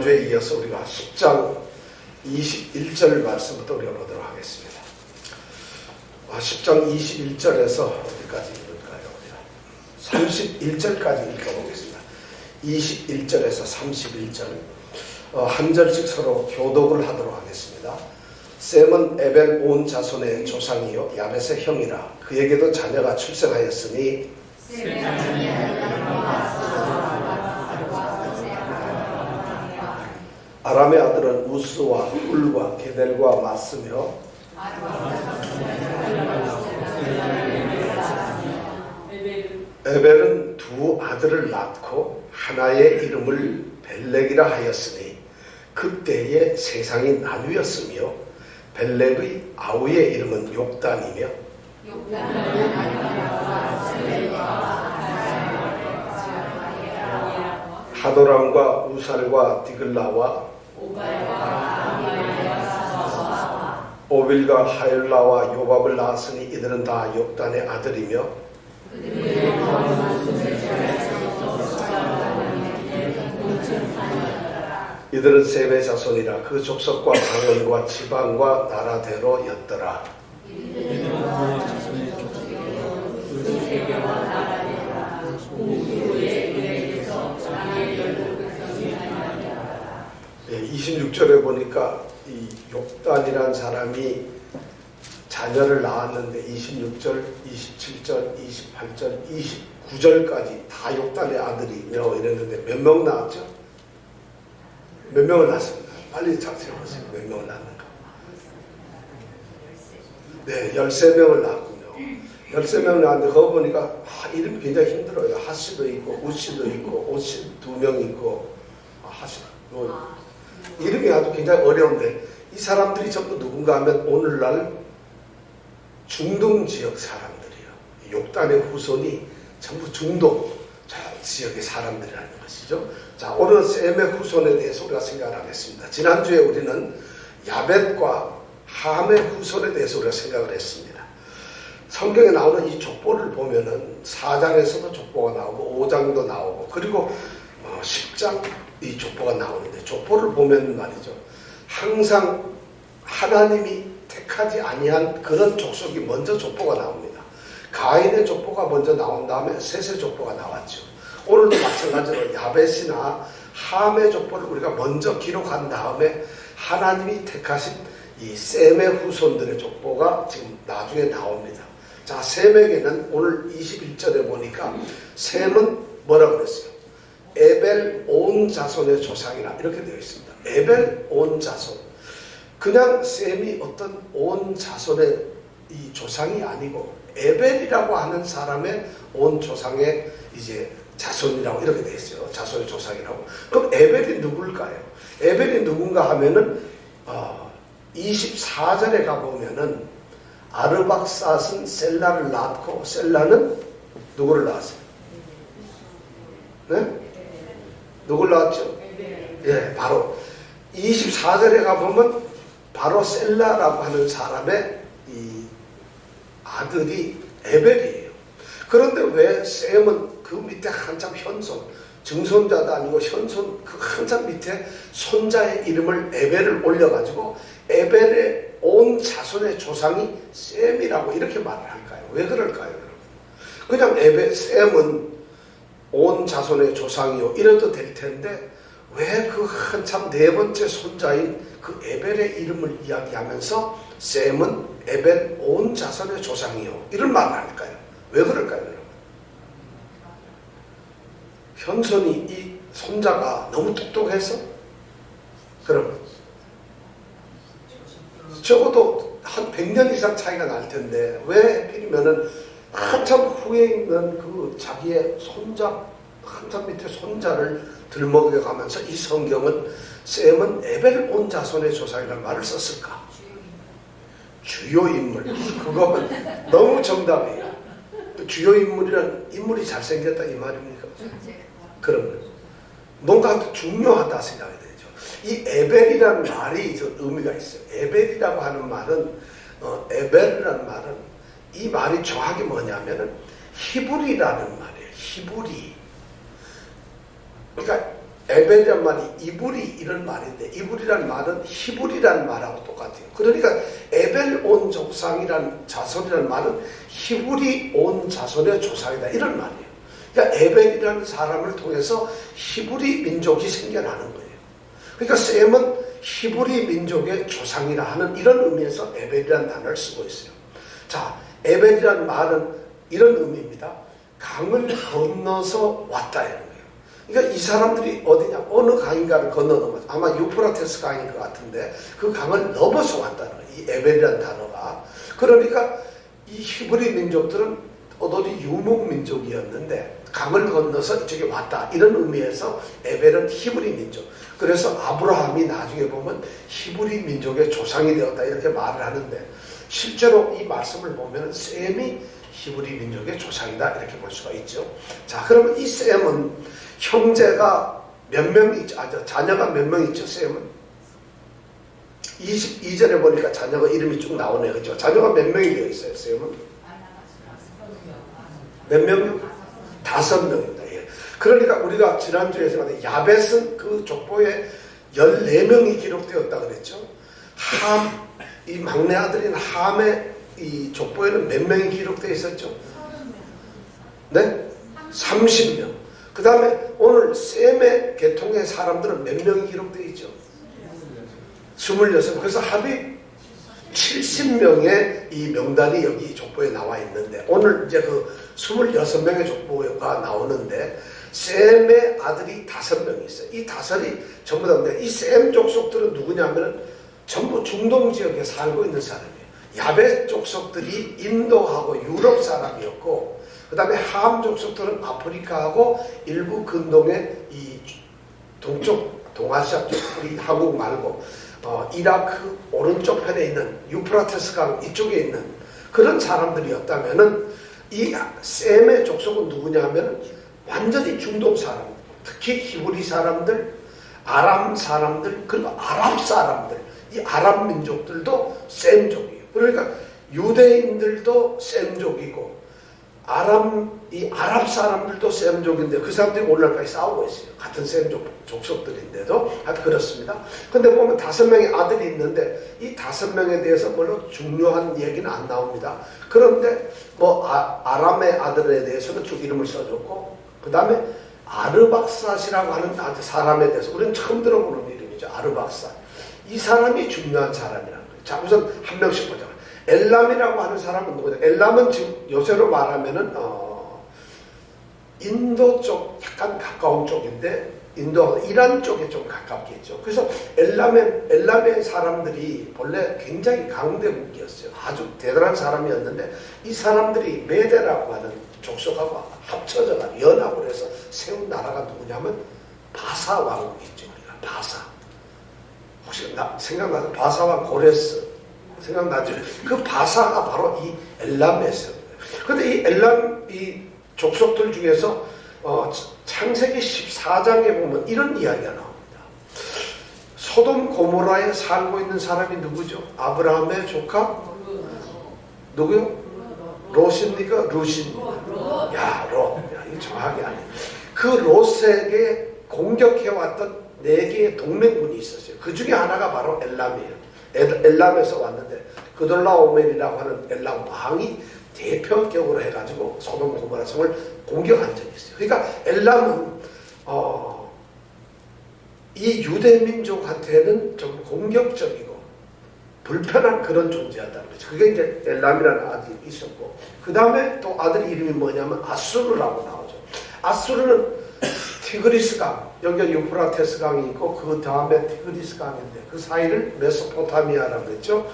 주에 이어서 우리가 10장 21절 말씀부터 우리가 보도록 하겠습니다. 10장 21절에서 어디까지 읽을까요? 우리가 31절까지 읽어보겠습니다. 21절에서 31절 한 절씩 서로 교독을 하도록 하겠습니다. 셈은 에벨 온 자손의 조상이요 야벳의 형이라. 그에게도 자녀가 출생하였으니 아람의 아들은 우스와 훌과 게델과 맞으며 에벨은 두 아들을 낳고 하나의 이름을 벨렉이라 하였으니 그때에 세상이 나뉘었으며 벨렉의 아우의 이름은 욕단이며 하도람과 우살과 디글라와 오빌과 하율라와 요밥을 낳았으니 이들은 다 욕단의 아들이며 이들은 셈의 자손이라. 그 족속과 방언과 지방과 나라대로였더라. 예, 26절에 보니까 이 욕단이란 사람이 자녀를 낳았는데 26절, 27절, 28절, 29절까지 다 욕단의 아들이며 이랬는데 몇 명 낳았죠? 몇 명을 낳습니다. 빨리 자세히 보세요. 몇 명을 낳는가? 네, 13명을 낳았군요. 13명을 낳았는데 그거 보니까 이름이 굉장히 힘들어요. 하시도 있고 우시도 있고 오시 2명 있고 하시 이름이 아주 굉장히 어려운데 이 사람들이 전부 누군가 하면 오늘날 중동 지역 사람들이에요. 욕단의 후손이 전부 중동 지역의 사람들이라는 것이죠. 자, 오늘 셈의 후손에 대해서 우리가 생각을 하겠습니다. 지난주에 우리는 야벳과 함의 후손에 대해서 우리가 생각을 했습니다. 성경에 나오는 이 족보를 보면은 4장에서도 족보가 나오고 5장도 나오고 그리고 10장 이 족보가 나오는데 족보를 보면 말이죠. 항상 하나님이 택하지 아니한 그런 족속이 먼저 족보가 나옵니다. 가인의 족보가 먼저 나온 다음에 셋의 족보가 나왔죠. 오늘도 마찬가지로 야벳이나 함의 족보를 우리가 먼저 기록한 다음에 하나님이 택하신 이 셈의 후손들의 족보가 지금 나중에 나옵니다. 자, 셈에게는 오늘 21절에 보니까 셈은 뭐라고 그랬어요? 에벨 온 자손의 조상이라 이렇게 되어 있습니다. 에벨 온 자손. 그냥 셈이 어떤 온 자손의 이 조상이 아니고 에벨이라고 하는 사람의 온 조상의 이제 자손이라고 이렇게 되어 있어요. 자손의 조상이라고. 그럼 에벨이 누굴까요? 에벨이 누군가 하면은 24절에 가보면은 아르박삿은 셀라를 낳고 셀라는 누구를 낳았어요? 네? 누굴 낳았죠? 예, 바로 24절에 가보면 바로 셀라라고 하는 사람의 이 아들이 에벨이에요. 그런데 왜 셈은 그 밑에 한참 현손, 증손자도 아니고 현손 그 한참 밑에 손자의 이름을 에벨을 올려가지고 에벨의 온 자손의 조상이 셈이라고 이렇게 말을 할까요? 왜 그럴까요, 여러분? 그냥 셈은 온 자손의 조상이요 이래도 될 텐데 왜 그 한참 네 번째 손자인 그 에벨의 이름을 이야기하면서 셈은 에벨 온 자손의 조상이요 이런 말을 할까요? 왜 그럴까요, 여러분? 현손이 이 손자가 너무 똑똑해서 그럼 적어도 한 100년 이상 차이가 날 텐데 왜 하필이면은 한참 후에 있는 그 자기의 손자 한참 밑에 손자를 들먹여 가면서 이 성경은 셈은 에벨 온 자손의 조상이라는 말을 썼을까? 주요 인물. 그거는 너무 정답이에요. 주요 인물이란 인물이 잘생겼다 이 말입니까? 그러면 뭔가 중요하다 생각이 되죠. 이 에벨이라는 말이 저 의미가 있어요. 에벨이라고 하는 말은 에벨이라는 말은 이 말이 정확히 뭐냐면은 히브리라는 말이에요. 히브리. 그러니까 에벨이란 말이 이불이 이런 말인데, 이불이란 말은 히불이란 말하고 똑같아요. 그러니까 에벨 온 조상이란 자손이란 말은 히불이 온 자손의 조상이다, 이런 말이에요. 그러니까 에벨이라는 사람을 통해서 히브리 민족이 생겨나는 거예요. 그러니까 셈은 히브리 민족의 조상이라 하는 이런 의미에서 에벨이라는 단어를 쓰고 있어요. 자, 에벨이라는 말은 이런 의미입니다. 강을 건너서 왔다, 이런 거예요. 그러니까 이 사람들이 어디냐, 어느 강인가를 건너는, 아마 유프라테스 강인 것 같은데 그 강을 넘어서 왔다는 거예요, 이 에벨이라는 단어가. 그러니까 이 히브리 민족들은 어디 유목민족이었는데 강을 건너서 이쪽에 왔다, 이런 의미에서 에벨은 히브리 민족. 그래서 아브라함이 나중에 보면 히브리 민족의 조상이 되었다, 이렇게 말을 하는데, 실제로 이 말씀을 보면 셈이 히브리 민족의 조상이다, 이렇게 볼 수가 있죠. 자, 그러면 이 셈은 형제가 몇 명 있죠? 자녀가 몇 명 있죠, 셈은? 22절에 보니까 자녀가 이름이 쭉 나오네요. 그죠? 자녀가 몇 명이 되어 있어요, 셈은? 몇 명요? 5명입니다. 예. 그러니까 우리가 지난주에 했는데 야벳은 그 족보에 14명이 기록되었다 그랬죠. 함, 이 막내 아들인 함의 이 족보에는 몇 명이 기록되어 있었죠? 네? 30명. 그 다음에 오늘 셈의 계통의 사람들은 몇 명이 기록되어 있죠? 26. 그래서 합이 70명의 이 명단이 여기 족보에 나와 있는데, 오늘 이제 그 26명의 족보가 나오는데 셈의 아들이 5명이 있어요. 이 5이 전부 다, 이 셈 족속들은 누구냐면은 전부 중동 지역에 살고 있는 사람이에요. 야벳 족속들이 인도하고 유럽 사람이었고, 그 다음에 함 족속들은 아프리카하고 일부 근동의 이 동쪽 동아시아 쪽, 우리 한국 말고 이라크 오른쪽 편에 있는 유프라테스 강 이쪽에 있는 그런 사람들이었다면은, 이 셈의 족속은 누구냐면 완전히 중동 사람, 특히 히브리 사람들, 아람 사람들, 그리고 아랍 사람들, 이 아랍 민족들도 셈족이에요. 그러니까 유대인들도 셈족이고 이 아랍 사람들도 셈족인데 그 사람들이 오늘날까지 싸우고 있어요. 같은 셈족 족속들인데도 하여튼 그렇습니다. 근데 보면 5명의 아들이 있는데 이 5명에 대해서 별로 중요한 얘기는 안 나옵니다. 그런데 뭐 아람의 아들에 대해서는 쭉 이름을 써줬고, 그 다음에 아르박삿이라고 하는 사람에 대해서 우리는 처음 들어보는 이름이죠. 아르박삿. 이 사람이 중요한 사람이라는 거예요. 자, 우선 한 명씩 보자. 엘람이라고 하는 사람은 누구냐? 엘람은 지금 요새로 말하면은 인도 쪽 약간 가까운 쪽인데, 인도 이란 쪽에 좀 가깝겠죠. 그래서 엘람의 사람들이 본래 굉장히 강대국이었어요. 아주 대단한 사람이었는데 이 사람들이 메데라고 하는 족속하고 합쳐져가 연합을 해서 세운 나라가 누구냐면 바사 왕국이죠. 우리가 바사. 혹시 생각나죠? 바사와 고레스 생각나죠? 그 바사가 바로 이 엘람에서. 그런데 이 엘람 이 족속들 중에서 창세기 14장에 보면 이런 이야기가 나옵니다. 소돔 고모라에 살고 있는 사람이 누구죠? 아브라함의 조카? 누구요? 롯입니까? 룻입니까? 야, 롯. 야, 이거 정확히 아니에요. 그 롯에게 공격해왔던 4개의 동맹군이 있었어요. 그 중에 하나가 바로 엘람이에요. 엘람에서 왔는데 그돌라오멜이라고 하는 엘람 왕이 대표격으로 해가지고 소돔 고모라 성을 공격한 적이 있어요. 그러니까 엘람은 이 유대민족한테는 좀 공격적이고 불편한 그런 존재였다는 거죠. 그게 이제 엘람이라는 아들이 있었고, 그 다음에 또 아들 이름이 뭐냐면 아수르라고 나오죠. 아수르는 티그리스 강, 여기 유프라테스 강이 있고 그 다음에 티그리스 강인데 그 사이를 메소포타미아라고 했죠.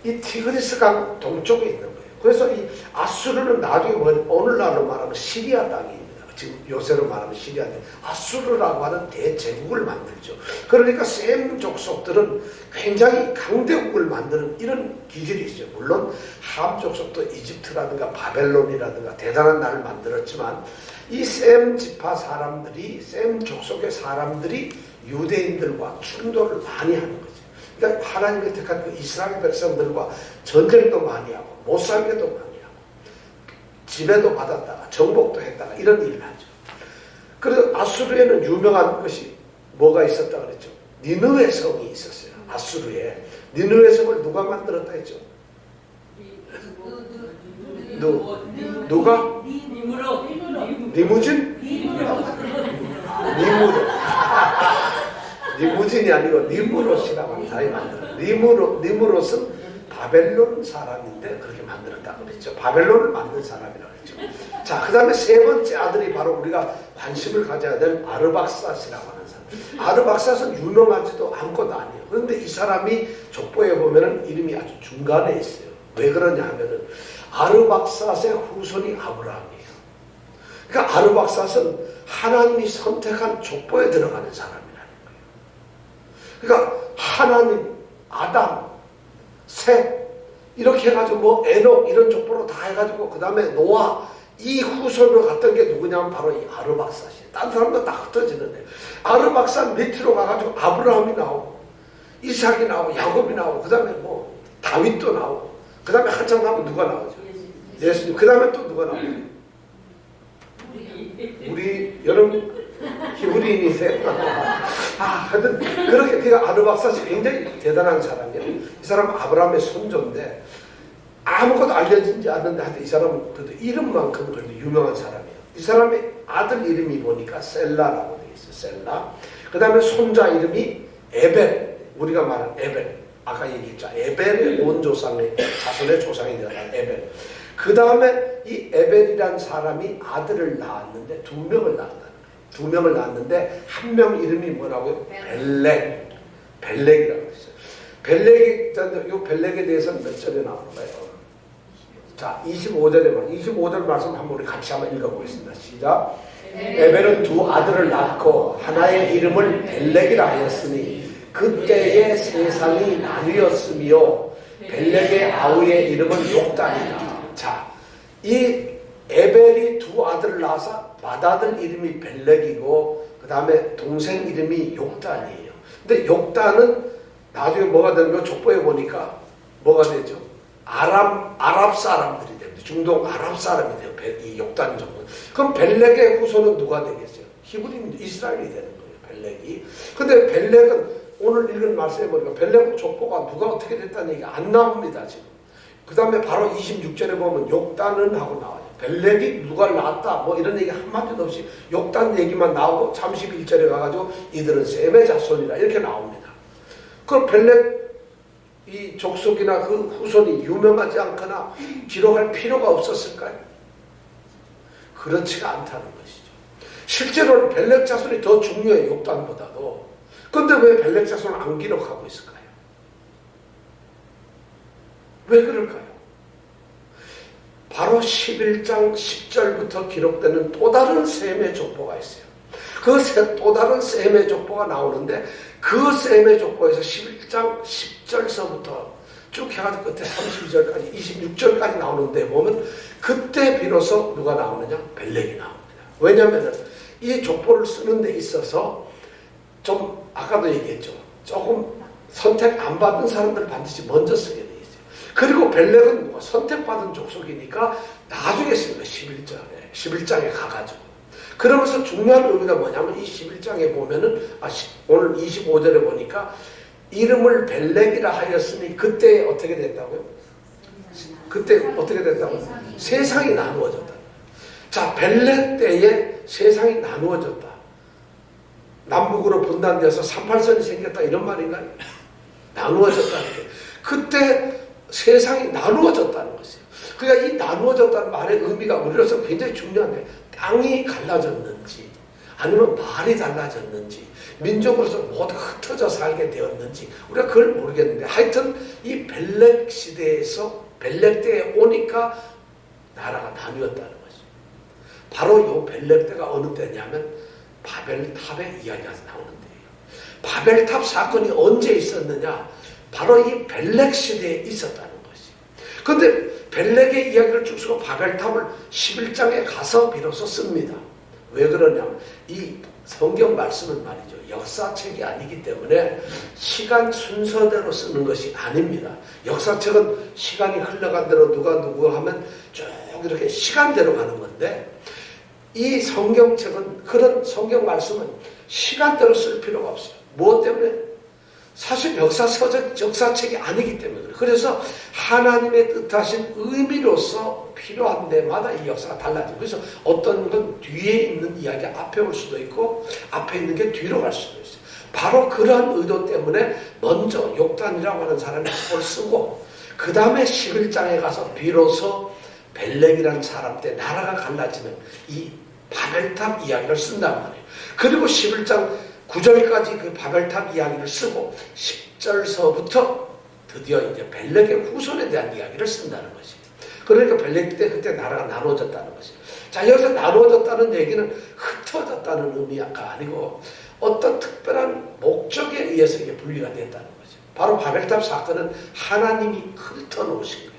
이 티그리스 강 동쪽에 있는 거예요. 그래서 이 아수르는 나중에 오늘날로 말하면 시리아 땅입니다. 지금 요새로 말하면 시리아인데 아수르라고 하는 대제국을 만들죠. 그러니까 셈 족속들은 굉장히 강대국을 만드는 이런 기질이 있어요. 물론 함 족속도 이집트라든가 바벨론이라든가 대단한 나라를 만들었지만 이 셈 지파 사람들이, 셈 족속의 사람들이 유대인들과 충돌을 많이 하는 거죠. 그러니까 하나님의 택한 그 이스라엘 백성들과 전쟁도 많이 하고 못 살게도 많이 하고 지배도 받았다가 정복도 했다가 이런 일을 하죠. 그래서 아수르에는 유명한 것이 뭐가 있었다 그랬죠? 니느웨 성이 있었어요. 아수르에. 니느웨 성을 누가 만들었다 했죠? 누가? 니무진? 니무진이 아니고 니무롯이라고 하는 사람이 만들었어요. 니무롯은 바벨론 사람인데 그렇게 만들었다고 그랬죠. 바벨론을 만든 사람이라고 그랬죠. 자, 그 다음에 세 번째 아들이 바로 우리가 관심을 가져야 될 아르박사스라고 하는 사람. 아르박사스는 유명하지도 않고도 아니에요. 그런데 이 사람이 족보에 보면은 이름이 아주 중간에 있어요. 왜 그러냐 하면은 아르박사스의 후손이 아브라함이에요. 그러니까 아르박사스는 하나님이 선택한 족보에 들어가는 사람이라는 거예요. 그러니까 하나님, 아담, 셋 이렇게 해가지고 뭐 에녹 이런 족보로 다 해가지고 그 다음에 노아 이 후손으로 갔던 게 누구냐면 바로 이 아르박사시에요. 딴 사람도 다 흩어지는데 아르박사 밑으로 가가지고 아브라함이 나오고 이삭이 나오고 야곱이 나오고 그 다음에 뭐 다윗도 나오고 그 다음에 한참 가면 누가 나오죠? 예수님. 그 다음에 또 누가 나오죠? 우리 여러분 히브리인이세요? 하여튼 그렇게 그가 아르박사시 굉장히 대단한 사람이에요. 이 사람은 아브라함의 손조인데 아무것도 알려지지 않는데 하여튼 이 사람은 그래도 이름만큼 그래도 유명한 사람이에요. 이 사람의 아들 이름이 보니까 셀라라고 되어 있어요. 셀라. 그 다음에 손자 이름이 에벨. 우리가 말한 에벨. 아까 얘기했죠. 에벨의 온 조상의 자손의 조상이 되었다. 에벨. 그 다음에 이 에벨이란 사람이 아들을 낳았는데 두 명을 낳았다. 두 명을 낳았는데 한 명 이름이 뭐라고요? 벨렉. 벨렉이라고 했어요. 이 벨렉에 대해서는 몇 절에 나올까요? 자, 25절 말씀 한번 우리 같이 한번 읽어보겠습니다. 시작. 에벨은 두 아들을 낳고 하나의 이름을 벨렉이라 하였으니 그때의 세상이 나뉘었으며 벨렉의 아우의 이름은 욕단이다. 자, 이 에벨이 두 아들을 낳아서 맏아들 이름이 벨렉이고 그 다음에 동생 이름이 욕단이에요. 근데 욕단은 나중에 뭐가 되는 거 족보에 보니까 뭐가 되죠? 아랍 사람들이 됩니다. 중동 아랍 사람이 돼요. 이 욕단 정도. 그럼 벨렉의 후손은 누가 되겠어요? 히브리인 이스라엘이 되는 거예요. 벨렉이. 근데 벨렉은 오늘 읽은 말씀에 보니까 벨렉 족보가 누가 어떻게 됐다는 얘기가 안 나옵니다. 지금. 그 다음에 바로 26절에 보면 욕단은 하고 나와요. 벨렉이 누가 낳았다 뭐 이런 얘기 한마디도 없이 욕단 얘기만 나오고 31절에 가가지고 이들은 셈의 자손이라 이렇게 나옵니다. 그럼 벨렉 이 족속이나 그 후손이 유명하지 않거나 기록할 필요가 없었을까요? 그렇지가 않다는 것이죠. 실제로는 벨렉 자손이 더 중요해요. 욕단보다도. 그런데 왜 벨렉 자손을 안 기록하고 있을까요? 왜 그럴까요? 바로 11장 10절부터 기록되는 또 다른 셈의 족보가 있어요. 그 또 다른 셈의 족보가 나오는데 그 셈의 족보에서 11장 10절서부터 쭉 해가지고 끝에 32절까지 26절까지 나오는데 보면 그때 비로소 누가 나오느냐? 벨렉이 나옵니다. 왜냐하면 이 족보를 쓰는 데 있어서 좀 아까도 얘기했죠. 조금 선택 안 받은 사람들 반드시 먼저 쓰게 돼 있어요. 그리고 벨렉은 누가 선택받은 족속이니까 나중에 쓰는 거예요. 11장에 가가지고. 그러면서 중요한 의미가 뭐냐면 이 11장에 보면은 오늘 25절에 보니까 이름을 벨렉이라 하였으니 그때 어떻게 됐다고요? 그때 어떻게 됐다고요? 세상이 나누어졌다. 자, 벨렉 때에 세상이 나누어졌다. 남북으로 분단돼서 38선이 생겼다 이런 말인가요? 나누어졌다는 게. 그때 세상이 나누어졌다는 것이에요. 그러니까 이 나누어졌다는 말의 의미가 우리로서 굉장히 중요한데 땅이 갈라졌는지 아니면 말이 달라졌는지 민족으로서 모두 흩어져 살게 되었는지 우리가 그걸 모르겠는데 하여튼 이 벨렉 시대에서 벨렉 때에 오니까 나라가 나뉘었다는 것이죠. 바로 이 벨렉 때가 어느 때냐면 바벨탑의 이야기가 나오는 데예요. 바벨탑 사건이 언제 있었느냐? 바로 이 벨렉 시대에 있었다는 것이에요. 그런데 벨렉의 이야기를 쭉 쓰고 바벨탑을 11장에 가서 비로소 씁니다. 왜 그러냐면 이 성경 말씀은 말이죠. 역사책이 아니기 때문에 시간 순서대로 쓰는 것이 아닙니다. 역사책은 시간이 흘러간 대로 누가 누구 하면 쭉 이렇게 시간대로 가는 건데 이 성경책은 그런 성경 말씀은 시간대로 쓸 필요가 없어요. 무엇 때문에? 사실 역사책이 아니기 때문에 그래요. 그래서 하나님의 뜻하신 의미로서 필요한 데마다 이 역사가 달라져요. 그래서 어떤 건 뒤에 있는 이야기가 앞에 올 수도 있고 앞에 있는 게 뒤로 갈 수도 있어요. 바로 그러한 의도 때문에 먼저 욕단이라고 하는 사람이 그걸 쓰고 그 다음에 11장에 가서 비로소 벨렉이라는 사람 때 나라가 갈라지는 이 바벨탑 이야기를 쓴단 말이에요. 그리고 11장 9절까지 그 바벨탑 이야기를 쓰고 10절서부터 드디어 이제 벨렉의 후손에 대한 이야기를 쓴다는 것이에요. 그러니까 벨렉 때 그때 나라가 나눠졌다는 것이에요. 자, 여기서 나눠졌다는 얘기는 흩어졌다는 의미가 아니고 어떤 특별한 목적에 의해서 이게 분리가 됐다는 거죠. 바로 바벨탑 사건은 하나님이 흩어놓으신 거예요.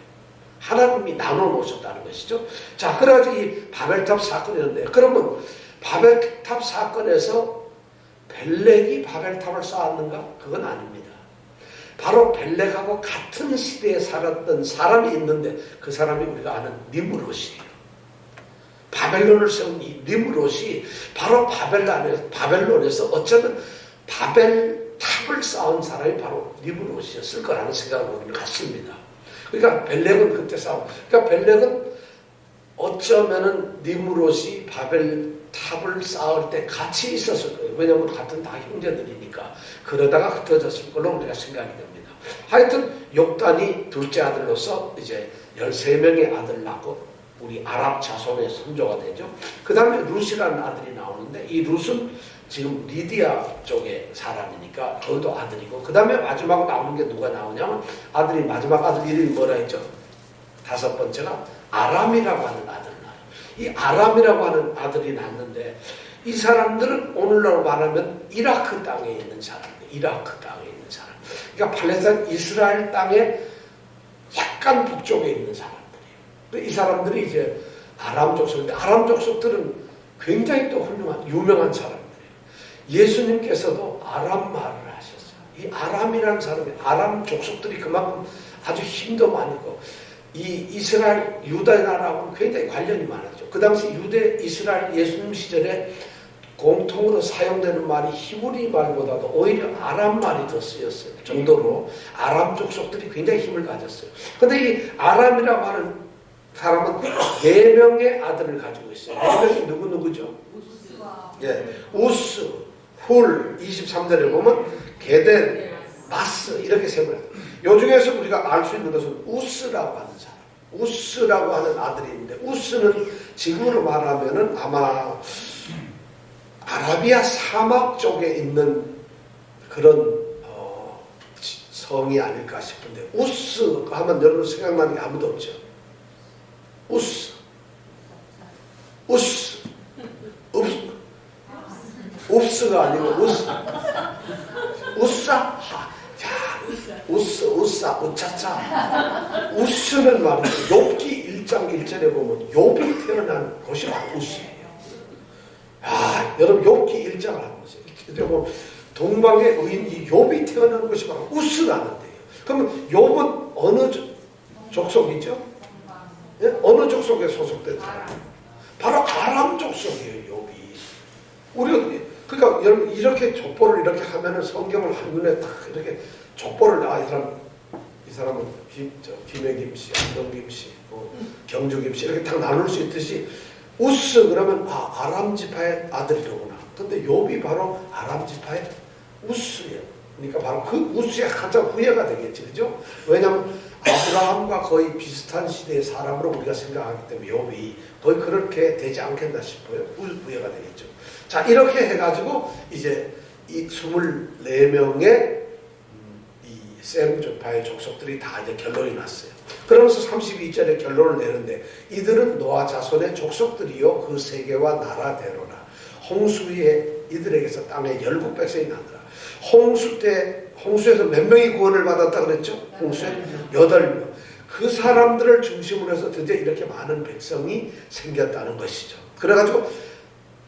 하나님이 나눠놓으셨다는 것이죠. 자, 그래가지고 이 바벨탑 사건이었는데 그러면 바벨탑 사건에서 벨렉이 바벨탑을 쌓았는가? 그건 아닙니다. 바로 벨렉하고 같은 시대에 살았던 사람이 있는데 그 사람이 우리가 아는 니므롯이에요. 바벨론을 세운 이 니므롯이 바로 바벨론에서 어쩌면 바벨탑을 쌓은 사람이 바로 니므롯이었을 거라는 생각을 우리는 갖습니다. 그러니까 벨렉은 그때 그러니까 벨렉은 어쩌면은 니므롯이 바벨탑을 쌓을 때 같이 있었을 거예요. 왜냐하면 같은 다 형제들이니까. 그러다가 흩어졌을 걸로 우리가 생각이 됩니다. 하여튼 욕단이 둘째 아들로서 이제 13명의 아들 낳고 우리 아랍 자손의 선조가 되죠. 그 다음에 룻이라는 아들이 나오는데 이 룻은 지금 리디아 쪽의 사람이니까 그것도 아들이고 그 다음에 마지막 나오는 게 누가 나오냐면 아들이 마지막 아들 이름이 뭐라 했죠? 다섯 번째가 아람이라고 하는 아들 나요. 이 아람이라고 하는 아들이 났는데 이 사람들은 오늘날 말하면 이라크 땅에 있는 사람들, 이라크 땅에 있는 사람. 그러니까 팔레스타인 이스라엘 땅에 약간 북쪽에 있는 사람들이에요. 이 사람들이 이제 아람 족속인데 아람 족속들은 굉장히 또 훌륭한 유명한 사람들이에요. 예수님께서도 아람 말을 하셨어요. 이 아람이라는 사람이 아람 족속들이 그만큼 아주 힘도 많이 있고 이 이스라엘 유다 나라하고는 굉장히 관련이 많았죠. 그 당시 유대 이스라엘 예수님 시절에 공통으로 사용되는 말이 히브리 말보다도 오히려 아람 말이 더 쓰였어요. 정도로 아람 족속들이 굉장히 힘을 가졌어요. 근데 이 아람이라고 하는 사람은 4명의 아들을 가지고 있어요. 4명이 누구누구죠? 예, 우스, 훌, 23절에 보면 게덴, 마스 이렇게 세 명. 요 중에서 우리가 알 수 있는 것은 우스라고 하는 사람. 우스라고 하는 아들이 있는데 우스는 지금으로 말하면은 아마 아라비아 사막 쪽에 있는 그런 성이 아닐까 싶은데 우스 하면 여러분 생각나는 게 아무도 없죠. 우스 읍스가 아니고 우싸 우싸 우차차 우스는 말이죠. 욥기 1장 1절에 보면 욥이 태어난 곳이 바로 우스예요. 여러분 욥기 1장을 하는 거죠. 그리고 동방의 의인 이 욥이 태어난 곳이 바로 우스라는 데예요. 그러면 욥은 어느 족속이죠? 예? 어느 족속에 소속된 사람이에요? 바로 아람 족속이에요. 욥이. 우리가 그러니까 여러분 이렇게 족보를 이렇게 하면은 성경을 한눈에 딱 이렇게 족보를 이 사람은 김해김씨, 안동김씨, 경주김씨 이렇게 딱 나눌 수 있듯이 우스 그러면 아람 지파의 아들이로구나. 근데 욥이 바로 아람 지파의 우스예요. 그러니까 바로 그 우스의 가장 후예가 되겠지, 그죠? 왜냐하면 아브라함과 거의 비슷한 시대의 사람으로 우리가 생각하기 때문에 욥이 거의 그렇게 되지 않겠나 싶어요. 후예가 되겠죠. 자, 이렇게 해가지고 이제 이 24명의 이 셈 지파의 족속들이 다 이제 결론이 났어요. 그러면서 32절에 결론을 내는데 이들은 노아 자손의 족속들이요 그 세계와 나라대로라. 홍수에 이들에게서 땅에 열국 백성이 나더라. 홍수에서 몇 명이 구원을 받았다 그랬죠? 홍수에 8명. 그 사람들을 중심으로 해서 드디어 이렇게 많은 백성이 생겼다는 것이죠. 그래가지고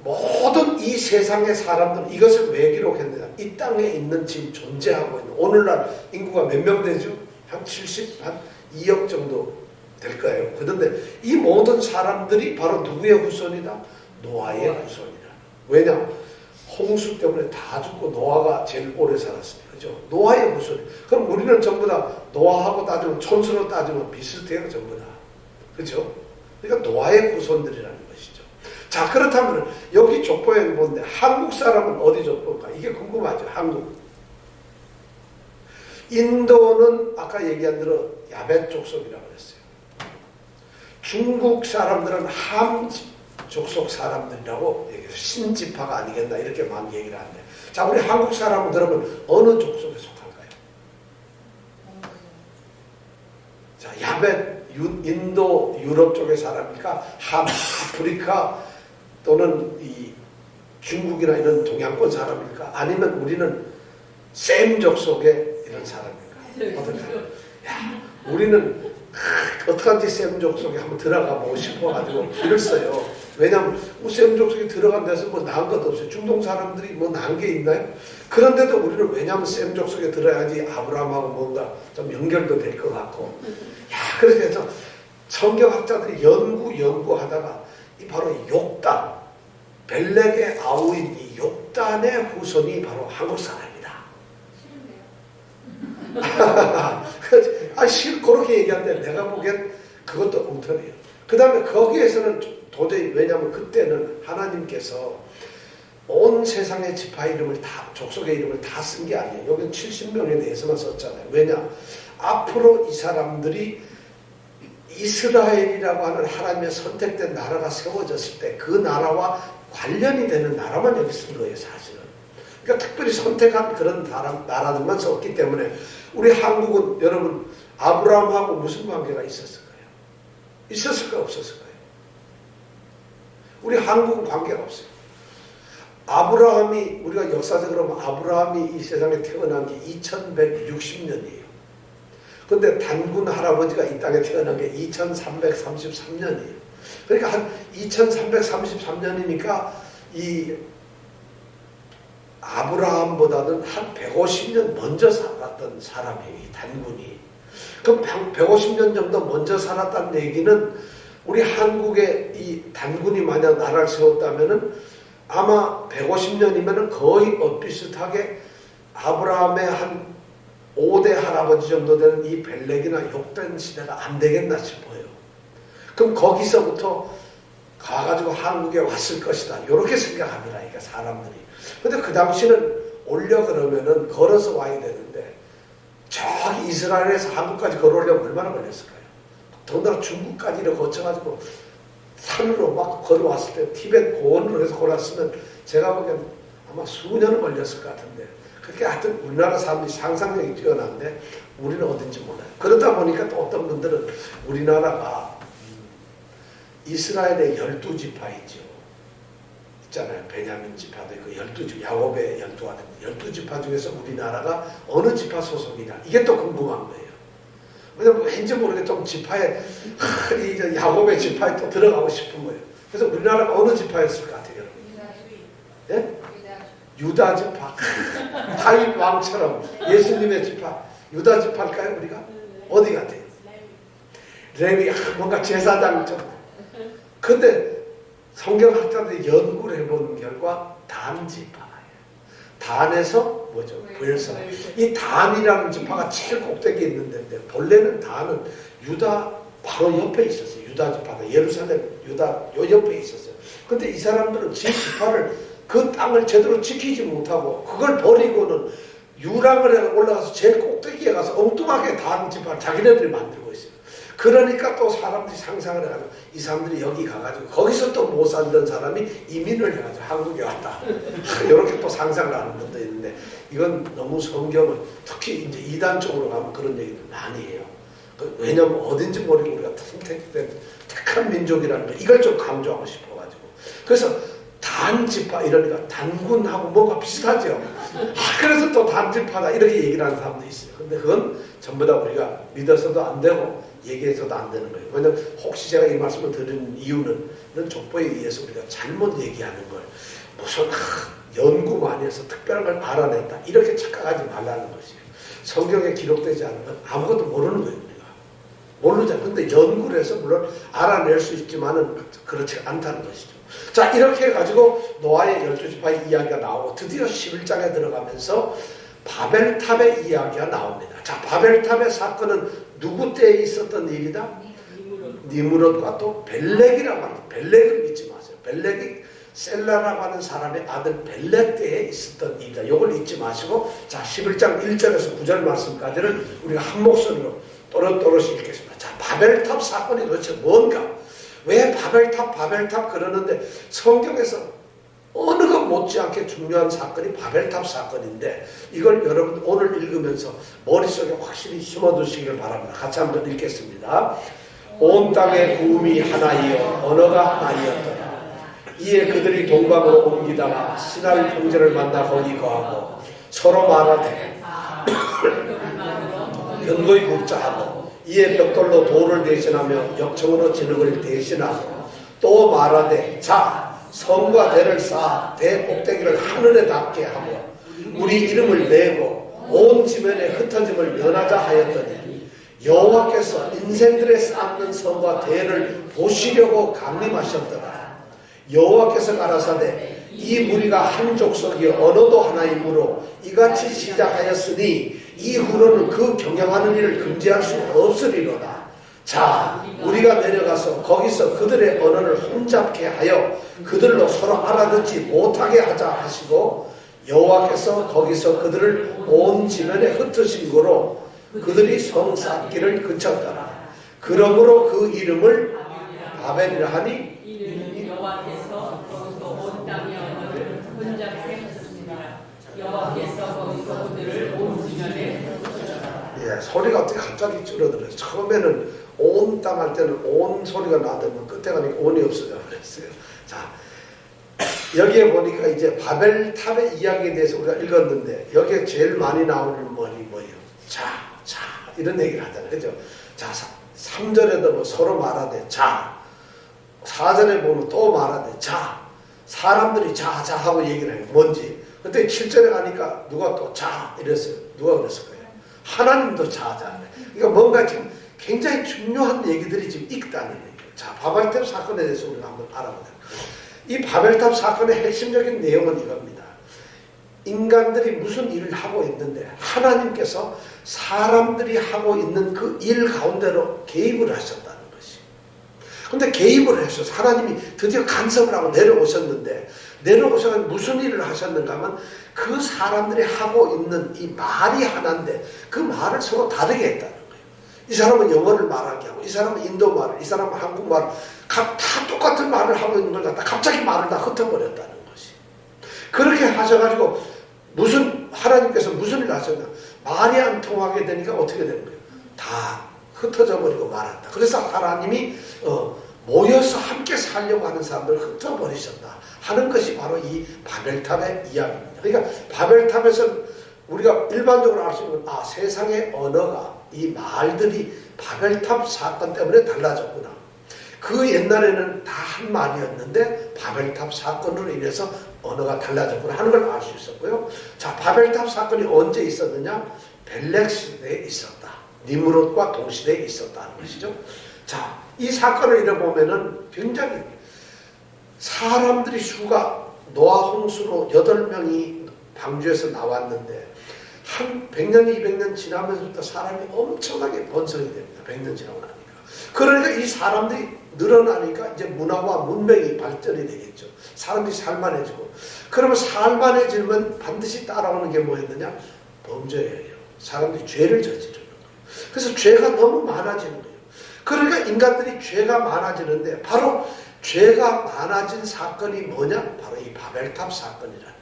모든 이 세상의 사람들은 이것을 왜 기록했느냐. 이 땅에 있는 지금 존재하고 있는 오늘날 인구가 몇 명 되죠? 한 2억 정도 될 거예요. 그런데 이 모든 사람들이 바로 누구의 후손이다? 노아의 후손이다. 왜냐? 홍수 때문에 다 죽고 노아가 제일 오래 살았습니다. 그죠? 노아의 후손. 그럼 우리는 전부 다 노아하고 따지면 촌수로 따지면 비슷해요. 전부 다. 그죠? 그러니까 노아의 후손들이라는 것이죠. 자, 그렇다면 여기 족보에 뭔데 한국 사람은 어디 족보일까? 이게 궁금하죠. 한국. 인도는 아까 얘기한 대로 야벳 족속이라고 그랬어요. 중국 사람들은 함 족속 사람들이라고 얘기해서 신지파가 아니겠나 이렇게 많이 얘기를 하는데, 자, 우리 한국 사람들은 어느 족속에 속할까요? 자, 야벳 인도 유럽 쪽의 사람일까? 함 아프리카 또는 이 중국이나 이런 동양권 사람일까? 아니면 우리는 셈 족속의 이런 사람일까? 어떨까요? 야, 우리는 어떡한지 셈 족속에 한번 들어가 보고 싶어가지고 길을 써요. 왜냐하면 셈 족속에 들어간 데서 뭐 나은 것도 없어요. 중동 사람들이 뭐 나은 게 있나요? 그런데도 우리는 왜냐하면 셈 족속에 들어야지 아브라함하고 뭔가 좀 연결도 될 것 같고, 야, 그래서 성경학자들이 연구하다가 이 바로 욕단, 벨렉의 아우인 이 욕단의 후손이 바로 한국 사람이다. 그렇게 얘기하는데 내가 보기엔 그것도 엉터리예요. 그 다음에 거기에서는 도저히, 왜냐하면 그때는 하나님께서 온 세상의 지파 이름을 다, 족속의 이름을 다 쓴 게 아니에요. 여기는 70명에 대해서만 썼잖아요. 왜냐? 앞으로 이 사람들이 이스라엘이라고 하는 하나님의 선택된 나라가 세워졌을 때 그 나라와 관련이 되는 나라만 여기 쓴 거예요, 사실은. 그러니까 특별히 선택한 그런 나라들만 썼기 때문에 우리 한국은 여러분 아브라함하고 무슨 관계가 있었을까요? 있었을까요? 없었을까요? 우리 한국은 관계가 없어요. 아브라함이, 우리가 역사적으로 보면 아브라함이 이 세상에 태어난 게 2160년이에요. 근데 단군 할아버지가 이 땅에 태어난 게 2333년이에요. 그러니까 한 2333년이니까 이 아브라함보다는 한 150년 먼저 살았던 사람이에요, 이 단군이. 그럼 150년 정도 먼저 살았다는 얘기는 우리 한국의 이 단군이 만약 나라를 세웠다면은 아마 150년이면은 거의 비슷하게 아브라함의 한 5대 할아버지 정도 되는 이 벨렉이나 욕된 시대가 안 되겠나 싶어요. 그럼 거기서부터 가가지고 한국에 왔을 것이다. 이렇게 생각합니다. 그러니까 사람들이. 근데 그 당시는 오려 그러면은 걸어서 와야 되는데 저기 이스라엘에서 한국까지 걸어오려면 얼마나 걸렸을까요? 더군다나 중국까지를 거쳐가지고 산으로 막 걸어왔을 때 티벳 고원으로 해서 걸어왔으면 제가 보기엔 아마 수년은 걸렸을 것 같은데, 그렇게 하여튼 우리나라 사람들이 상상력이 뛰어난데 우리는 어딘지 몰라요. 그러다 보니까 또 어떤 분들은 우리나라가 이스라엘의 12지파 있죠. 있잖아요. 베냐민 지파도 있고 12지파, 야곱의 12지파 중에서 우리나라가 어느 지파 소속이냐, 이게 또 궁금한 거예요. 왜냐면 왠지 모르게 좀 지파에 이 야곱의 지파에 또 들어가고 싶은 거예요. 그래서 우리나라가 어느 지파였을 것 같아요, 여러분? 예? 유다 지파. 다윗 왕처럼 예수님의 지파, 유다 지파일까요, 우리가? 어디 같아요? 레위, 뭔가 제사장처럼. 근데 성경학자들이 연구를 해본 결과 단 지파예요. 단에서 뭐죠? 부엘사. 이 단이라는 지파가 제일 꼭대기에 있는 데인데, 본래는 단은 유다 바로 옆에 있었어요. 유다 지파가 예루살렘 유다 요 옆에 있었어요. 근데 이 사람들은 지 지파를, 그 땅을 제대로 지키지 못하고 그걸 버리고는 유랑을 올라가서 제일 꼭대기에 가서 엉뚱하게 단 지파를 자기네들이 만들고 있어요. 그러니까 또 사람들이 상상을 해가지고 이 사람들이 여기 가가지고 거기서 또 못 살던 사람이 이민을 해가지고 한국에 왔다. 이렇게 또 상상을 하는 분도 있는데, 이건 너무 성경을, 특히 이제 이단 쪽으로 가면 그런 얘기를 많이 해요. 왜냐면 어딘지 모르고 우리가 선택된 택한 민족이라는 거, 이걸 좀 강조하고 싶어가지고. 그래서 단지파 이러니까 단군하고 뭔가 비슷하죠. 그래서 또 단지파다 이렇게 얘기를 하는 사람도 있어요. 근데 그건 전부 다 우리가 믿어서도 안 되고 얘기해서도 안 되는 거예요. 왜냐면 혹시 제가 이 말씀을 드리는 이유는 이런 족보에 의해서 우리가 잘못 얘기하는 걸 무슨 연구 많이 해서 특별한 걸 알아냈다 이렇게 착각하지 말라는 것이에요. 성경에 기록되지 않은 건 아무것도 모르는 거예요, 우리가. 모르잖아요. 근데 연구를 해서 물론 알아낼 수 있지만은 그렇지 않다는 것이죠. 자, 이렇게 해가지고 노아의 12지파의 이야기가 나오고 드디어 11장에 들어가면서 바벨탑의 이야기가 나옵니다. 자, 바벨탑의 사건은 누구 때에 있었던 일이다? 니므롯과 또 벨렉이라고 합니다. 벨렉을 믿지 마세요. 벨렉이 셀라라고 하는 사람의 아들 벨렉 때에 있었던 일이다. 이걸 잊지 마시고, 자, 11장 1절에서 9절 말씀까지는 우리가 한 목소리로 또렷또렷이 읽겠습니다. 자, 바벨탑 사건이 도대체 뭔가? 왜 바벨탑 그러는데 성경에서 어느 것 못지않게 중요한 사건이 바벨탑 사건인데 이걸 여러분 오늘 읽으면서 머릿속에 확실히 심어두시길 바랍니다. 같이 한번 읽겠습니다. 온 땅의 구음이 하나이요 언어가 하나이었더라. 이에 그들이 동방으로 옮기다가 시날 형제를 만나 거기 거하고 서로 말하되 연고히 굽자하고 이에 벽돌로 돌을 대신하며 역청으로 진흙을 대신하고 또 말하되 자 성과 대를 쌓아 대 꼭대기를 하늘에 닿게 하고 우리 이름을 내고 온 지면에 흩어짐을 면하자 하였더니 여호와께서 인생들의 쌓는 성과 대를 보시려고 강림하셨더라. 여호와께서 가라사대 이 무리가 한 족속이 언어도 하나이므로 이같이 시작하였으니 이후로는 그 경영하는 일을 금지할 수 없으리로다. 자, 우리가 내려가서 거기서 그들의 언어를 혼잡게 하여 그들로 서로 알아듣지 못하게 하자 하시고 여호와께서 거기서 그들을 온 지면에 흩으신 거로 그들이 성 쌓기를 그쳤더라. 그러므로 그 이름을 바벨이라 하니 여호와께서 거기서 온 땅의 언어를 혼잡게 하셨습니다. 여호와께서 거기서 그들을 온 지면에 흩으셨다. 예, 소리가 어떻게 갑자기 줄어들어요. 처음에는 온 땅 할 때는 온 소리가 나더니 끝에 가니까 온이 없어져 버렸어요. 자, 여기에 보니까 이제 바벨탑의 이야기에 대해서 우리가 읽었는데 여기에 제일 많이 나오는 말이 뭐예요? 자, 이런 얘기를 하잖아요. 그죠? 자, 3절에도 뭐 서로 말하되 자, 4절에 보면 또 말하되 자, 사람들이 자 하고 얘기를 해요. 뭔지. 그때 7절에 가니까 누가 또 자 이랬어요. 누가 그랬을 거예요? 하나님도 자잖아요. 그러니까 뭔가 지금 굉장히 중요한 얘기들이 지금 있다는 얘기예요. 자, 바벨탑 사건에 대해서 우리가 한번 알아보자. 이 바벨탑 사건의 핵심적인 내용은 이겁니다. 인간들이 무슨 일을 하고 있는데 하나님께서 사람들이 하고 있는 그 일 가운데로 개입을 하셨다는 것이. 근데 개입을 해서 하나님이 드디어 간섭을 하고 내려오셨는데 내려오셔서 무슨 일을 하셨는가 하면 그 사람들이 하고 있는 이 말이 하나인데 그 말을 서로 다르게 했다는 거예요. 이 사람은 영어를 말하게 하고 이 사람은 인도 말을, 이 사람은 한국말을 다 똑같은 말을 하고 있는 걸 갖다 갑자기 말을 다 흩어버렸다는 것이. 그렇게 하셔가지고 하나님께서 무슨 일을 하셨나? 말이 안 통하게 되니까 어떻게 되는 거예요? 다 흩어져 버리고 말한다. 그래서 하나님이 모여서 함께 살려고 하는 사람들을 흩어버리셨다 하는 것이 바로 이 바벨탑의 이야기입니다. 그러니까 바벨탑에서 우리가 일반적으로 알 수 있는 세상의 언어가 이 말들이 바벨탑 사건 때문에 달라졌구나. 그 옛날에는 다 한 말이었는데 바벨탑 사건으로 인해서 언어가 달라졌구나 하는 걸 알 수 있었고요. 자, 바벨탑 사건이 언제 있었느냐? 벨렉 시대에 있었다. 니므롯과 동시대에 있었다는 것이죠. 자, 이 사건을 읽어보면은 굉장히 사람들이 수가 노아 홍수로 8명이 방주에서 나왔는데 한 100년, 200년 지나면서부터 사람이 엄청나게 번성이 됩니다. 100년 지나고 나니까. 그러니까 이 사람들이 늘어나니까 이제 문화와 문명이 발전이 되겠죠. 사람들이 살만해지고. 그러면 살만해지면 반드시 따라오는 게 뭐였느냐? 범죄예요. 사람들이 죄를 저지르는 거예요. 그래서 죄가 너무 많아지는 거예요. 그러니까 인간들이 죄가 많아지는데 바로 죄가 많아진 사건이 뭐냐? 바로 이 바벨탑 사건이라는 거죠.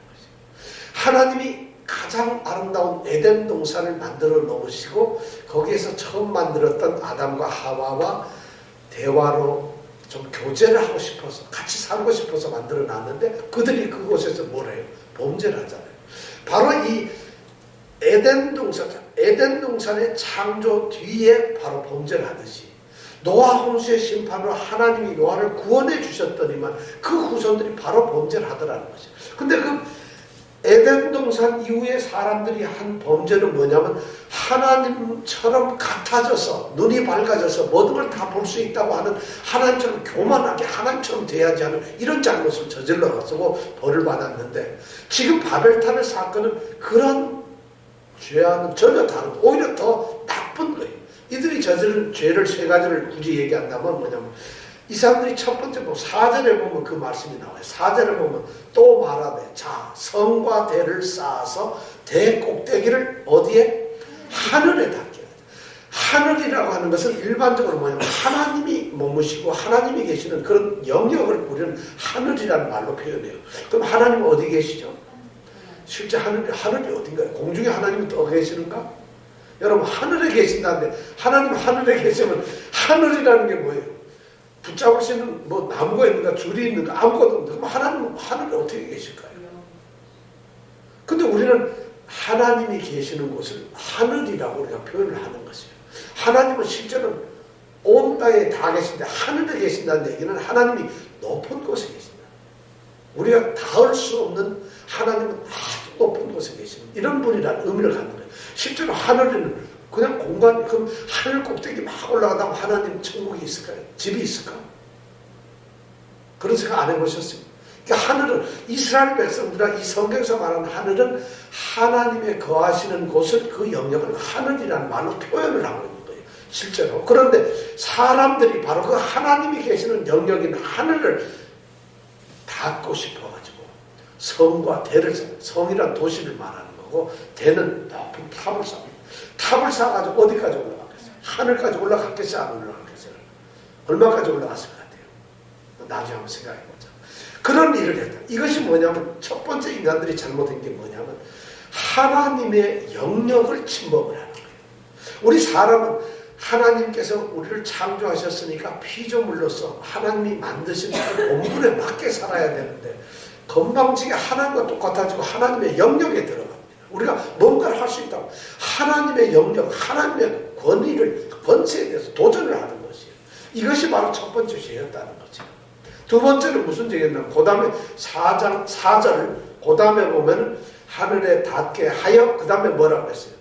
하나님이 가장 아름다운 에덴 동산을 만들어 놓으시고 거기에서 처음 만들었던 아담과 하와와 대화로 좀 교제를 하고 싶어서 같이 살고 싶어서 만들어 놨는데 그들이 그곳에서 뭘 해요? 범죄를 하잖아요. 바로 이 에덴 동산의 창조 뒤에 바로 범죄를 하듯이 노아 홍수의 심판으로 하나님이 노아를 구원해 주셨더니만 그 후손들이 바로 범죄를 하더라는 거죠. 근데 그 에덴 동산 이후에 사람들이 한 범죄는 뭐냐면 하나님처럼 같아져서 눈이 밝아져서 모든 걸 다 볼 수 있다고 하는 하나님처럼 교만하게 하나님처럼 돼야지 하는 이런 잘못을 저질러가지고 벌을 받았는데 지금 바벨탑의 사건은 그런 죄와는 전혀 다른 오히려 더 나쁜 거예요. 이들이 저지른 죄를 세 가지를 굳이 얘기한다면 뭐냐면 이 사람들이 첫 번째 4절에 보면 그 말씀이 나와요. 4절에 보면 또 말하되 자 성과 대를 쌓아서 대 꼭대기를 어디에? 하늘에 닿게 하자. 하늘이라고 하는 것은 일반적으로 뭐냐면 하나님이 머무시고 하나님이 계시는 그런 영역을 우리는 하늘이라는 말로 표현해요. 그럼 하나님은 어디 계시죠? 실제 하늘이 어딘가요? 공중에 하나님은 더 계시는가? 여러분 하늘에 계신다는데 하나님 하늘에 계시면 하늘이라는 게 뭐예요? 붙잡을 수 있는 뭐 나무가 있는가 줄이 있는가 아무것도 없는데 그럼 하나님은 하늘에 어떻게 계실까요? 근데 우리는 하나님이 계시는 곳을 하늘이라고 우리가 표현을 하는 것이에요. 하나님은 실제로는 온 땅에 다 계신데 하늘에 계신다는 얘기는 하나님이 높은 곳에 계신다. 우리가 닿을 수 없는 하나님은 아주 높은 곳에 계시는 이런 분이라는 의미를 갖는 거예요. 실제로 하늘에는 그냥 공간, 그럼 하늘 꼭대기 막 올라가다가 하나님 천국이 있을까요? 집이 있을까? 그런 생각 안 해보셨어요? 그러니까 하늘은 이스라엘 백성들과 이 성경에서 말하는 하늘은 하나님의 거하시는 곳을 그 영역을 하늘이라는 말로 표현을 하고 있는 거예요. 실제로. 그런데 사람들이 바로 그 하나님이 계시는 영역인 하늘을 닿고 싶어가지고 성과 대를 성이란 도시를 말하는 거고 대는 높은 탑을 쌓습니다. 탑을 쌓아가지고 어디까지 올라갔겠어요? 하늘까지 올라갔겠어요? 안 올라갔겠어요? 얼마까지 올라갔을 것 같아요? 나중에 한번 생각해보자. 그런 일을 했다. 이것이 뭐냐면 첫 번째 인간들이 잘못한 게 뭐냐면 하나님의 영역을 침범을 하는 거예요. 우리 사람은 하나님께서 우리를 창조하셨으니까 피조물로서 하나님이 만드신 그 본분에 맞게 살아야 되는데 건방지게 하나님과 똑같아지고 하나님의 영역에 들어갑니다. 우리가 뭔가를 할 수 있다고 하나님의 영역, 하나님의 권세에 대해서 도전을 하는 것이에요. 이것이 바로 첫 번째 죄였다는 거죠. 두 번째는 무슨 죄였냐면 그 다음에 4장 4절 그 다음에 보면 하늘에 닿게 하여 그 다음에 뭐라고 했어요?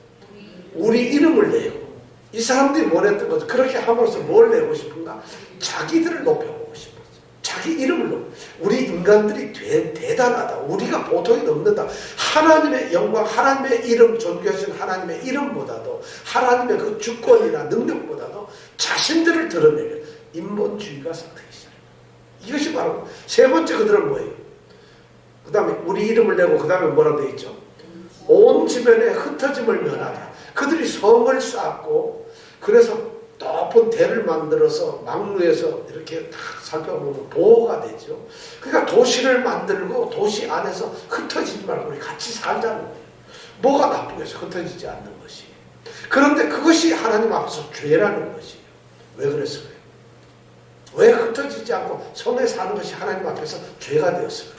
우리 이름을 내고 이 사람들이 뭘 했던 거죠? 그렇게 함으로써 뭘 내고 싶은가? 자기들을 높여보고 싶었어요. 자기 이름을 높여. 우리 인간들이 대단하다. 우리가 보통이 넘는다. 하나님의 영광, 하나님의 이름, 존귀하신 하나님의 이름보다도 하나님의 그 주권이나 능력보다도 자신들을 드러내는 인본주의가 상당히 시작합니다. 이것이 바로 세 번째 그들은 뭐예요? 그 다음에 우리 이름을 내고 그 다음에 뭐라고 되어 있죠? 온 지면에 흩어짐을 면하다. 그들이 성을 쌓고 그래서 높은 대를 만들어서 막루에서 이렇게 다 살펴보면 보호가 되죠. 그러니까 도시를 만들고 도시 안에서 흩어지지 말고 우리 같이 살자는 거예요. 뭐가 나쁘겠어? 흩어지지 않는 것이. 그런데 그것이 하나님 앞에서 죄라는 것이에요. 왜 그랬을까요? 왜 흩어지지 않고 성에 사는 것이 하나님 앞에서 죄가 되었을까요?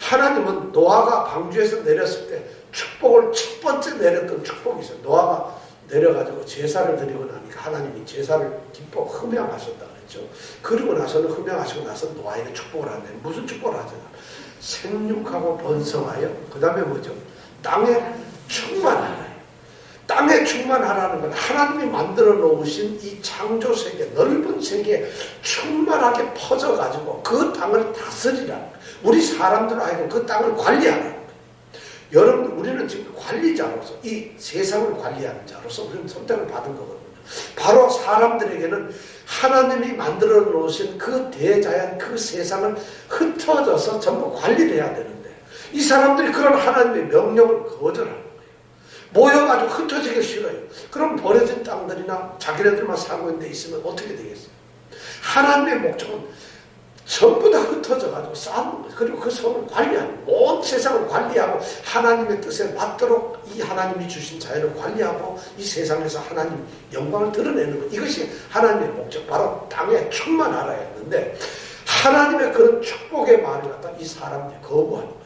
하나님은 노아가 방주에서 내렸을 때 축복을 첫 번째 내렸던 축복이 있어요. 노아가 내려가지고 제사를 드리고 나니까 하나님이 제사를 기뻐 흠양하셨다 그랬죠. 그리고 나서는 흠양하시고 나서 노아에게 축복을 하는데 무슨 축복을 하잖아. 생육하고 번성하여 그 다음에 뭐죠? 땅에 충만하라. 땅에 충만하라는 건 하나님이 만들어 놓으신 이 창조 세계, 넓은 세계에 충만하게 퍼져가지고 그 땅을 다스리라는 거예요. 우리 사람들 하여금 그 땅을 관리하라는 거예요. 여러분, 우리는 지금 관리자로서, 이 세상을 관리하는 자로서 우리는 선택을 받은 거거든요. 바로 사람들에게는 하나님이 만들어 놓으신 그 대자연, 그 세상을 흩어져서 전부 관리를 해야 되는데, 이 사람들이 그런 하나님의 명령을 거절하는 거예요. 모여가지고 흩어지기 싫어요. 그럼 버려진 땅들이나 자기네들만 살고 있는 데 있으면 어떻게 되겠어요? 하나님의 목적은 전부 다 흩어져가지고 쌓는 거예요. 그리고 그 성을 관리하는, 온 세상을 관리하고 하나님의 뜻에 맞도록 이 하나님이 주신 자연을 관리하고 이 세상에서 하나님 영광을 드러내는 것. 이것이 하나님의 목적, 바로 땅에 충만하라 했는데 하나님의 그런 축복의 말을 갖다 이 사람들이 거부하는 거예요.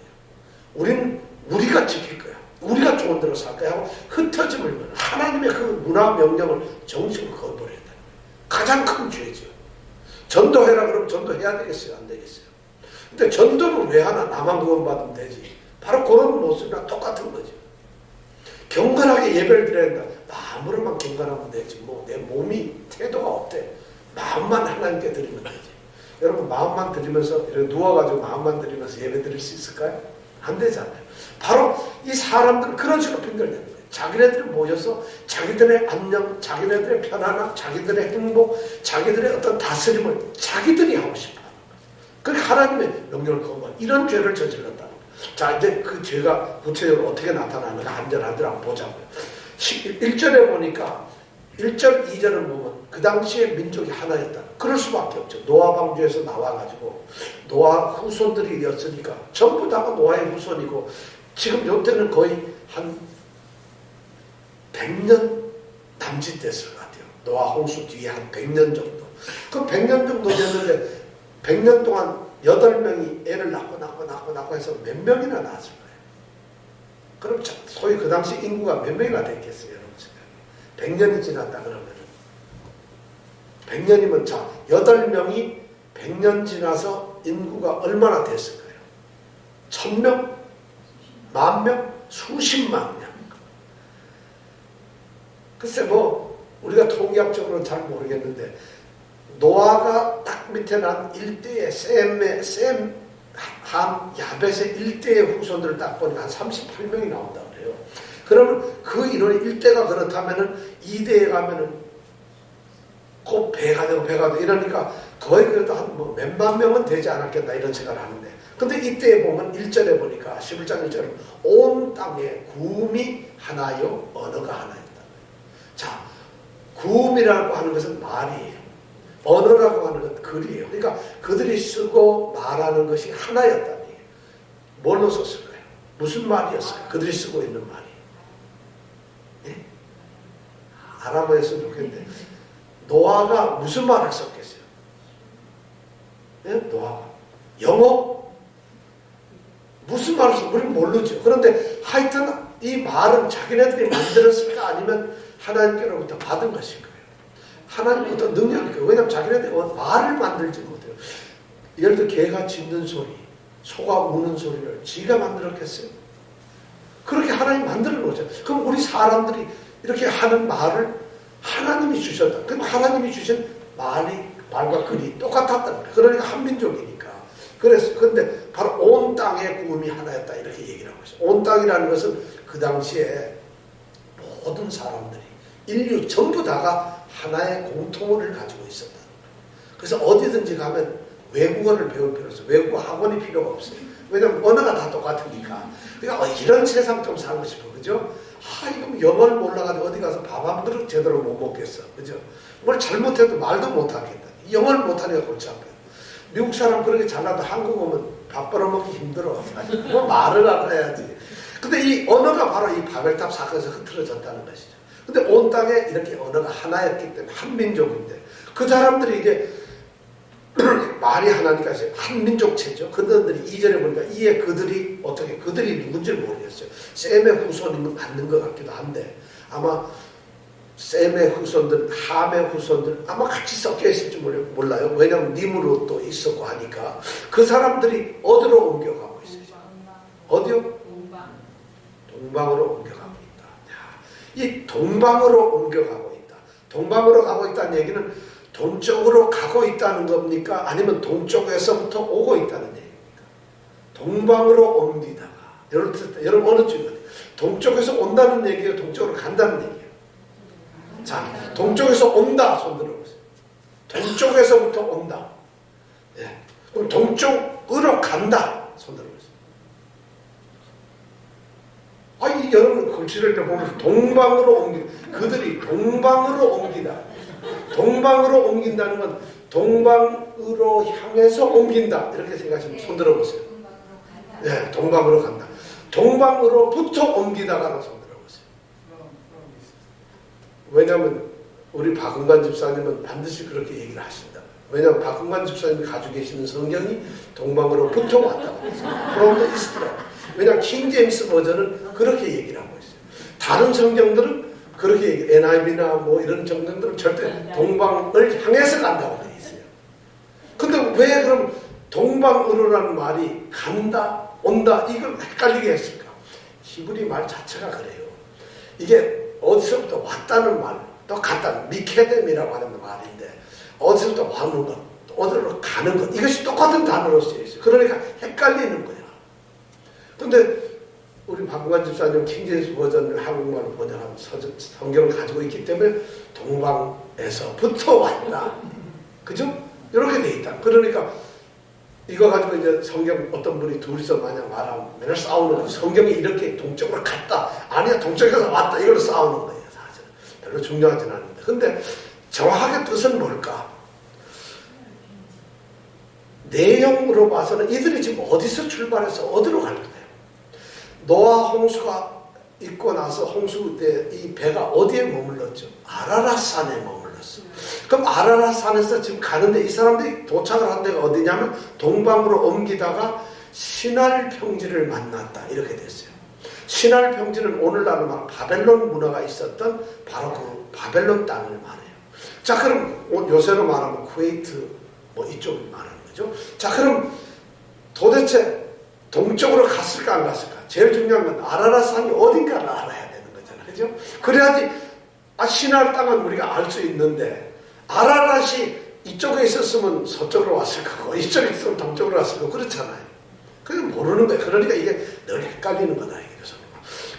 우리는 우리가 지킬 거야. 우리가 좋은 대로 살 거야 하고 흩어짐을 면 하나님의 그 문화 명령을 정식으로 거부를 했다. 가장 큰 죄죠. 전도해라 그러면 전도해야 되겠어요? 안 되겠어요? 근데 전도는 왜 하나? 나만 구원받으면 되지. 바로 그런 모습이랑 똑같은 거죠. 경건하게 예배를 드려야 된다. 마음으로만 경건하면 되지. 뭐 내 몸이 태도가 어때? 마음만 하나님께 드리면 되지. 여러분 마음만 드리면서 이렇게 누워가지고 마음만 드리면서 예배 드릴 수 있을까요? 안 되잖아요. 바로 이 사람들은 그런 식으로 핑계를 냅니다. 자기네들이 모여서 자기들의 안녕, 자기네들의 편안함, 자기들의 행복, 자기들의 어떤 다스림을 자기들이 하고 싶어하는 거예요. 그러니까 하나님의 명령을 거부하는 이런 죄를 저질렀다는 거예요. 자, 이제 그 죄가 구체적으로 어떻게 나타나는가 한절한절 한번 보자고요. 1절에 보니까 1절, 2절을 보면 그 당시에 민족이 하나였다. 그럴 수밖에 없죠. 노아 방주에서 나와가지고 노아 후손들이었으니까 전부 다가 노아의 후손이고 지금 요때는 거의 한 100년 남짓 됐을 것 같아요. 노아 홍수 뒤에 한 100년 정도. 그 100년 정도 됐는데 100년 동안 8명이 애를 낳고 해서 몇 명이나 낳았을 거예요. 그럼 소위 그 당시 인구가 몇 명이나 됐겠어요, 여러분 생각에. 100년이 지났다 그러면은 100년이면 자 8명이 100년 지나서 인구가 얼마나 됐을 거예요? 1000명? 10,000명? 수십만 명. 글쎄 뭐 우리가 통계학적으로는 잘 모르겠는데 노아가 딱 밑에 난 일대의 셈, 함, 야벳의 일대의 후손들을 딱 보니까 한 38명이 나온다 그래요. 그러면 그 인원이 1대가 그렇다면은 2대에 가면은 꼭 배가 되고 이러니까 거의 그래도 한 뭐 몇만 명은 되지 않았겠나 이런 생각을 하는데 근데 이때에 보면 1절에 보니까 11장 1절에 온 땅에 구음이 하나요 언어가 하나였다. 자, 구음이라고 하는 것은 말이에요. 언어라고 하는 건 글이에요. 그러니까 그들이 쓰고 말하는 것이 하나였다는 얘기예요. 뭘로 썼을까요? 무슨 말이었을까요? 그들이 쓰고 있는 말이. 예? 알아보였으면 좋겠는데 노아가 무슨 말을 썼겠어요? 예? 노아가 영어? 무슨 말을 썼을까? 우리는 모르죠. 그런데 하여튼 이 말은 자기네들이 만들었을까 아니면 하나님께로부터 받은 것일까요? 하나님부터 능력이 있고 왜냐하면 자기네들이 말을 만들지 못해요. 예를 들어 개가 짖는 소리, 소가 우는 소리를 지가 만들었겠어요? 그렇게 하나님이 만들어 놓죠. 그럼 우리 사람들이 이렇게 하는 말을 하나님이 주셨다. 그럼 하나님이 주신 말과 글이 똑같았다. 그러니까 한 민족이니까. 그래서 근데 바로 온 땅의 구음이 하나였다 이렇게 얘기를 하고 있어요. 온 땅이라는 것은 그 당시에 모든 사람들이 인류 전부 다가 하나의 공통어를 가지고 있었다. 그래서 어디든지 가면 외국어를 배울 필요 없어요. 외국어 학원이 필요가 없어요. 왜냐하면 언어가 다 똑같으니까. 그러니까 이런 세상 좀 살고 싶어. 그죠? 이거 영어를 몰라가지고 어디 가서 밥 한 그릇 제대로 못 먹겠어. 그죠? 뭘 잘못해도 말도 못하겠다. 영어를 못하니까 골치 아파요. 미국 사람 그렇게 잘나도 한국 오면 밥 벌어먹기 힘들어. 뭐 말을 알아야지. 근데 이 언어가 바로 이 바벨탑 사건에서 흐트러졌다는 것이죠. 근데 온 땅에 이렇게 언어가 하나였기 때문에 한 민족인데 그 사람들이 이제 말이 하나니까 이제 한 민족체죠. 그들이 2절에 보니까 이에 그들이 누군지 모르겠어요. 셈의 후손이 맞는 것 같기도 한데 아마 셈의 후손들, 함의 후손들 아마 같이 섞여 있을지 몰라요. 왜냐하면 니므롯도 있었고 하니까 그 사람들이 어디로 옮겨가고 있어요? 어디요? 동방으로 옮겨가고 있다. 이 동방으로 옮겨가고 있다. 동방으로 가고 있다는 얘기는 동쪽으로 가고 있다는 겁니까? 아니면 동쪽에서부터 오고 있다는 얘기입니까? 동방으로 옮기다가 여러분 어느 쪽이에요? 동쪽에서 온다는 얘기예요? 동쪽으로 간다는 얘기예요? 자, 동쪽에서 온다 손 들어보세요. 동쪽에서부터 온다. 예. 그럼 동쪽으로 간다 손 들어보세요. 여러분 글씨를 보면 동방으로 옮긴다. 그들이 동방으로 옮기다. 동방으로 옮긴다는 건 동방으로 향해서 옮긴다. 이렇게 생각하시면 손 들어보세요. 네, 동방으로 간다. 동방으로부터 옮기다가는 손 들어보세요. 왜냐하면 우리 박은관 집사님은 반드시 그렇게 얘기를 하신다. 왜냐하면 박은관 집사님이 가지고 계시는 성경이 동방으로부터 왔다고 했어요. 그런데 있더라고요. 왜냐하면 킹제임스 버전은 그렇게 얘기를 하고 있어요. 다른 성경들은 그렇게 얘기, NIV나 뭐 이런 성경들은 절대 동방을 향해서 간다고 되어 있어요. 근데 왜 그럼 동방으로라는 말이 간다, 온다 이걸 헷갈리게 했을까? 히브리 말 자체가 그래요. 이게 어디서부터 왔다는 말, 또 갔다는 미케뎀이라고 하는 말인데 어디서부터 왔는 것, 어디로 가는 것, 이것이 똑같은 단어로 쓰여 있어요. 그러니까 헷갈리는 거야. 근데 우리 박무관 집사님 킹제임스 버전을 한국말로 번역한 성경을 가지고 있기 때문에 동방에서부터 왔다. 그죠? 이렇게 돼 있다. 그러니까 이거 가지고 이제 성경 어떤 분이 둘이서 만약 말하면 맨날 싸우는 거지. 성경이 이렇게 동쪽으로 갔다. 아니야, 동쪽에서 왔다. 이걸로 싸우는 거예요, 사실은. 별로 중요하진 않은데. 근데 정확하게 뜻은 뭘까? 내용으로 봐서는 이들이 지금 어디서 출발해서 어디로 갈 거예요? 노아 홍수가 있고 나서 홍수 때 이 배가 어디에 머물렀죠? 아라랏산에 머물렀어. 그럼 아라랏산에서 지금 가는데 이 사람들이 도착을 한 데가 어디냐면 동방으로 옮기다가 시날 평지를 만났다. 이렇게 됐어요. 시날 평지는 오늘날로 막 바벨론 문화가 있었던 바로 그 바벨론 땅을 말해요. 자, 그럼 요새로 말하면 쿠웨이트 뭐 이쪽을 말하는 거죠. 자, 그럼 도대체 동쪽으로 갔을까 안 갔을까? 제일 중요한 건 아라랏산이 어딘가를 알아야 되는 거잖아요. 그죠? 그래야지 시날 땅은 우리가 알 수 있는데 아라랏이 이쪽에 있었으면 서쪽으로 왔을 거고 이쪽에 있으면 동쪽으로 왔을 거고 그렇잖아요. 그게 모르는 거예요. 그러니까 이게 늘 헷갈리는 거다. 이게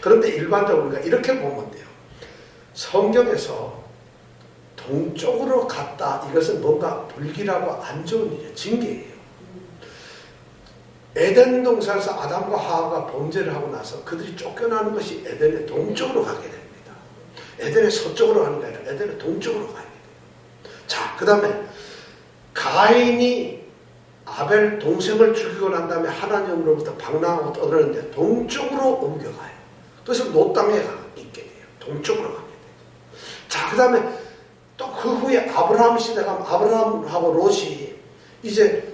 그런데 일반적으로 우리가 이렇게 보면 돼요. 성경에서 동쪽으로 갔다. 이것은 뭔가 불길하고 안 좋은 일이에요. 징계예요. 에덴 동산에서 아담과 하와가 범죄를 하고 나서 그들이 쫓겨나는 것이 에덴의 동쪽으로 가게 됩니다. 에덴의 서쪽으로 가는 게 아니라 에덴의 동쪽으로 가게 돼요. 자, 그 다음에 가인이 아벨 동생을 죽이고 난 다음에 하나님으로부터 방랑하고 떠드는데 동쪽으로 옮겨가요. 그래서 노 땅에 있게 돼요. 동쪽으로 가게 돼요. 자, 그 다음에 또 그 후에 아브라함 시대가 아브라함하고 롯이 이제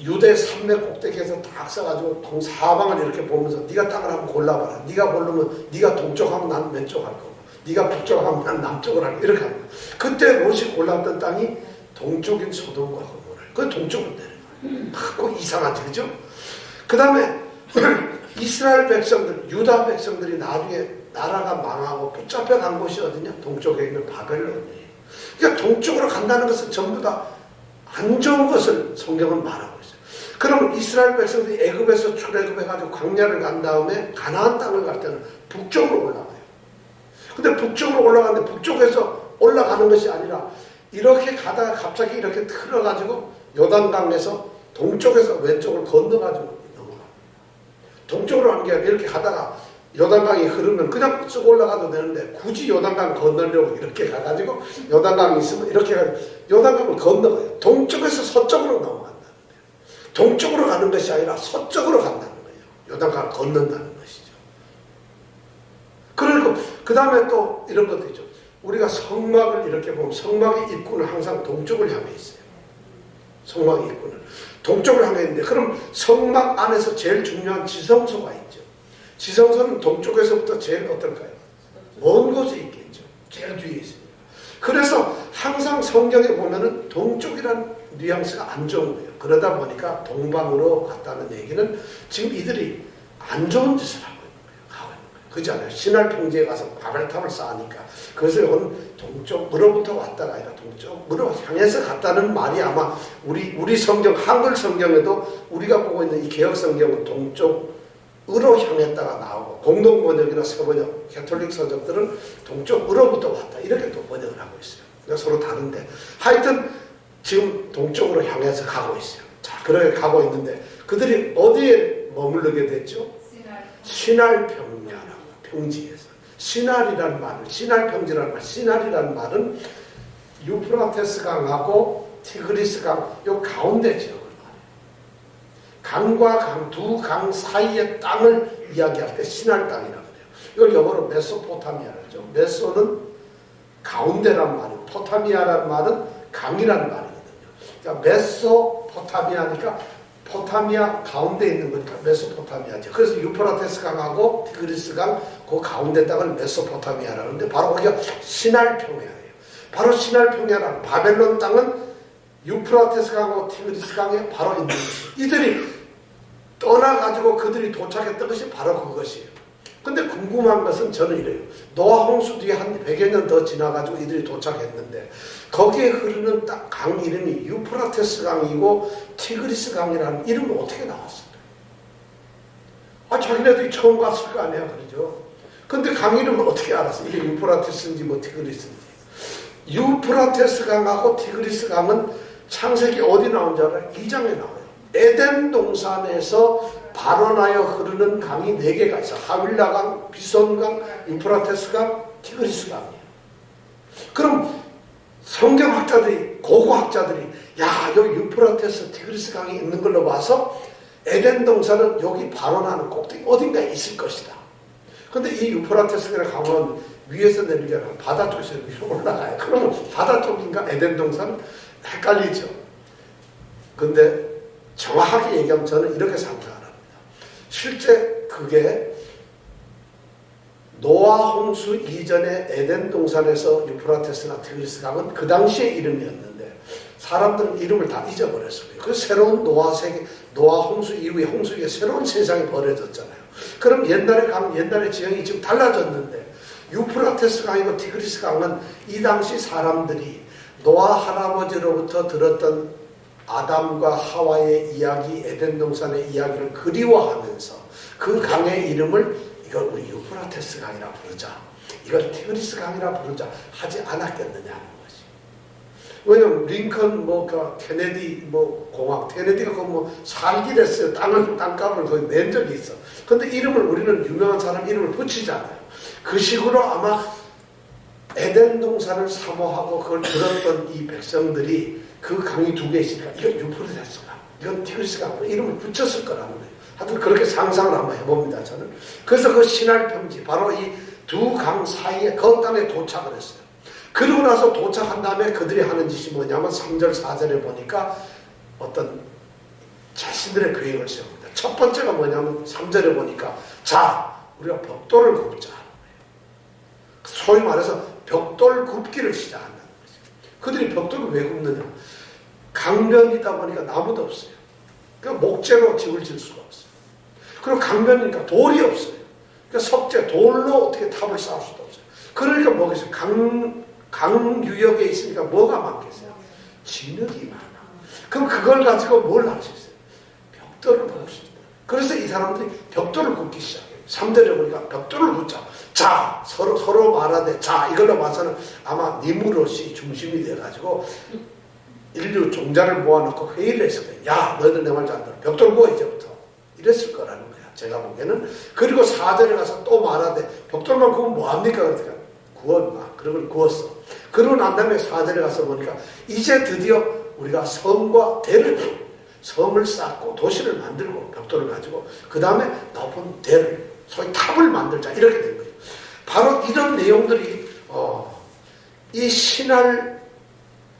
유대 산맥 꼭대기에서 딱 써가지고 동사방을 이렇게 보면서 네가 땅을 한번 골라봐라. 네가 고르면 네가 동쪽 하면 난 왼쪽 할 거고 네가 북쪽 하면 난 남쪽을 할 거고 이렇게 합니다. 그때 롯이 골랐던 땅이 동쪽인 소돔과 고모라. 그 동쪽으로 내려가요. 꼭 이상하지, 그죠? 그 다음에 이스라엘 백성들, 유다 백성들이 나중에 나라가 망하고 붙잡혀 간 곳이 어디냐? 동쪽에 있는 바벨론이에요. 그러니까 동쪽으로 간다는 것은 전부 다 안 좋은 것을 성경은 말하고 있어요. 그러면 이스라엘 백성들이 애굽에서 출애굽해가지고 광야를 간 다음에 가나안 땅을 갈 때는 북쪽으로 올라가요. 근데 북쪽으로 올라가는데 북쪽에서 올라가는 것이 아니라 이렇게 가다가 갑자기 이렇게 틀어가지고 요단강에서 동쪽에서 왼쪽을 건너가지고 넘어가요. 동쪽으로 가는 게 아니라 이렇게 가다가 요단강이 흐르면 그냥 쭉 올라가도 되는데 굳이 요단강 건너려고 이렇게 가가지고 요단강이 있으면 이렇게 가지고 요단강을 건너가요. 동쪽에서 서쪽으로 넘어간다는 거예요. 동쪽으로 가는 것이 아니라 서쪽으로 간다는 거예요. 요단강을 건넌다는 것이죠. 그리고 그 다음에 또 이런 것도 있죠. 우리가 성막을 이렇게 보면 성막의 입구는 항상 동쪽을 향해 있어요. 성막의 입구는 동쪽을 향해 있는데 그럼 성막 안에서 제일 중요한 지성소가 있죠. 지성소는 동쪽에서부터 제일 어떨까요? 먼 곳에 있겠죠. 제일 뒤에 있습니다. 그래서 항상 성경에 보면은 동쪽이라는 뉘앙스가 안 좋은 거예요. 그러다 보니까 동방으로 갔다는 얘기는 지금 이들이 안 좋은 짓을 하고 있는 거예요. 그렇지 않아요? 시날 평지에 가서 바벨탑을 쌓으니까 그래서 이건 동쪽으로부터 왔다가 아니라 동쪽으로 향해서 갔다는 말이 아마 우리 성경 한글 성경에도 우리가 보고 있는 이 개혁 성경은 동쪽으로 향했다가 나오고 공동 번역이나 서번역 캐톨릭 서적들은 동쪽으로부터 왔다 이렇게 또 번역을 하고 있어요. 그러니까 서로 다른데 하여튼 지금 동쪽으로 향해서 가고 있어요. 자, 그렇게 가고 있는데 그들이 어디에 머무르게 됐죠? 시날 평야라고 평지에서 시날이라는 말은 시날 평지라는 말 시날이라는 말은 유프라테스 강하고 티그리스 강 요 가운데 지역을 말해요. 강과 강 두 강 사이의 땅을 이야기할 때 시날 땅이라고 해요. 이걸 영어로 메소포타미아라고 하죠. 메소는 가운데란 말이고 포타미아라는 말은 강이라는 말이거든요. 그러니까 메소포타미아니까 포타미아 가운데 있는 거니까 메소포타미아죠. 그래서 유프라테스 강하고 티그리스 강 그 가운데 땅을 메소포타미아라고 하는데 바로 거기가 시날 평야예요. 바로 시날 평야라는 바벨론 땅은 유프라테스 강하고 티그리스 강에 바로 있는 것이에요. 이들이 떠나가지고 그들이 도착했던 것이 바로 그것이에요. 근데 궁금한 것은 저는 이래요. 노아 홍수 뒤에 한 100여 년 더 지나가지고 이들이 도착했는데 거기에 흐르는 딱 강 이름이 유프라테스 강이고 티그리스 강이라는 이름이 어떻게 나왔을까요? 자기네들이 처음 갔을 거 아니야, 그러죠? 근데 강 이름을 어떻게 알았어? 이게 유프라테스인지 뭐 티그리스인지. 유프라테스 강하고 티그리스 강은 창세기 어디 나온 줄 알아요? 2장에 나와요. 에덴 동산에서 발원하여 흐르는 강이 4개가 있어. 하윌라강, 비손강, 유프라테스강, 티그리스강이에요. 그럼 성경학자들이, 고고학자들이 야, 여기 유프라테스, 티그리스강이 있는 걸로 봐서 에덴 동산은 여기 발원하는 꼭대기 어딘가에 있을 것이다. 근데 이 유프라테스강 강은 위에서 내리잖아. 바다 쪽에서 위로 올라가요. 그러면 바다 쪽인가 에덴 동산은 헷갈리죠. 근데 정확하게 얘기하면 저는 이렇게 상상을 합니다. 실제 그게 노아 홍수 이전에 에덴 동산에서 유프라테스나 티그리스 강은 그 당시의 이름이었는데 사람들은 이름을 다 잊어버렸어요. 그 새로운 노아 세계, 노아 홍수 이후에 홍수 이후에 새로운 세상이 벌어졌잖아요. 그럼 옛날의 강, 옛날의 지형이 지금 달라졌는데 유프라테스 강이고 티그리스 강은 이 당시 사람들이 노아 할아버지로부터 들었던 아담과 하와의 이야기, 에덴 동산의 이야기를 그리워하면서 그 강의 이름을 이걸 우리 유프라테스 강이라 부르자, 이걸 티그리스 강이라 부르자 하지 않았겠느냐 하는 것이. 왜냐면 링컨 케네디 공항, 케네디가 살기를 했어요. 땅값을 거의 낸 적이 있어. 근데 이름을 우리는 유명한 사람 이름을 붙이잖아요. 그 식으로 아마 에덴 동산을 사모하고 그걸 들었던 이 백성들이 그 강이 2개 있으니까 이건 유프라테스 강, 이건 티그리스 강 이름을 붙였을 거라는 거예요. 하여튼 그렇게 상상을 한번 해봅니다, 저는. 그래서 그 신할 평지, 바로 이 2 강 사이에 그 땅에 도착을 했어요. 그러고 나서 도착한 다음에 그들이 하는 짓이 뭐냐면 3절, 4절에 보니까 어떤 자신들의 계획을 세웁니다. 첫 번째가 뭐냐면 3절에 보니까 자, 우리가 벽돌을 굽자. 소위 말해서 벽돌 굽기를 시작한다는 거죠. 그들이 벽돌을 왜 굽느냐? 강변이다 보니까 나무도 없어요. 그러니까 목재로 집을 질 수가 없어요. 그리고 강변이니까 돌이 없어요. 그러니까 석재, 돌로 어떻게 탑을 쌓을 수도 없어요. 그러니까 뭐겠어요? 강유역에 있으니까 뭐가 많겠어요? 진흙이 많아. 그럼 그걸 가지고 뭘 할 수 있어요? 벽돌을 굽을 수 있다. 그래서 이 사람들이 벽돌을 굽기 시작해요. 3절에 보니까 벽돌을 굽자. 자, 서로 말하되, 자, 이걸로 봐서는 아마 니무롯이 중심이 돼가지고 인류 종자를 모아놓고 회의를 했을 거예요. 야, 너희들 내 말 잘 들어. 벽돌 구워, 이제부터. 이랬을 거라는 거야, 제가 보기에는. 그리고 4절에 가서 또 말하되, 벽돌만 구우면 뭐합니까? 그러니까 구워, 막. 그러고 구웠어. 그러고 난 다음에 4절에 가서 보니까, 이제 드디어 우리가 성과 대를, 성을 쌓고 도시를 만들고, 벽돌을 가지고, 그 다음에 높은 대를, 소위 탑을 만들자. 이렇게 된 거예요. 바로 이런 내용들이, 이 신할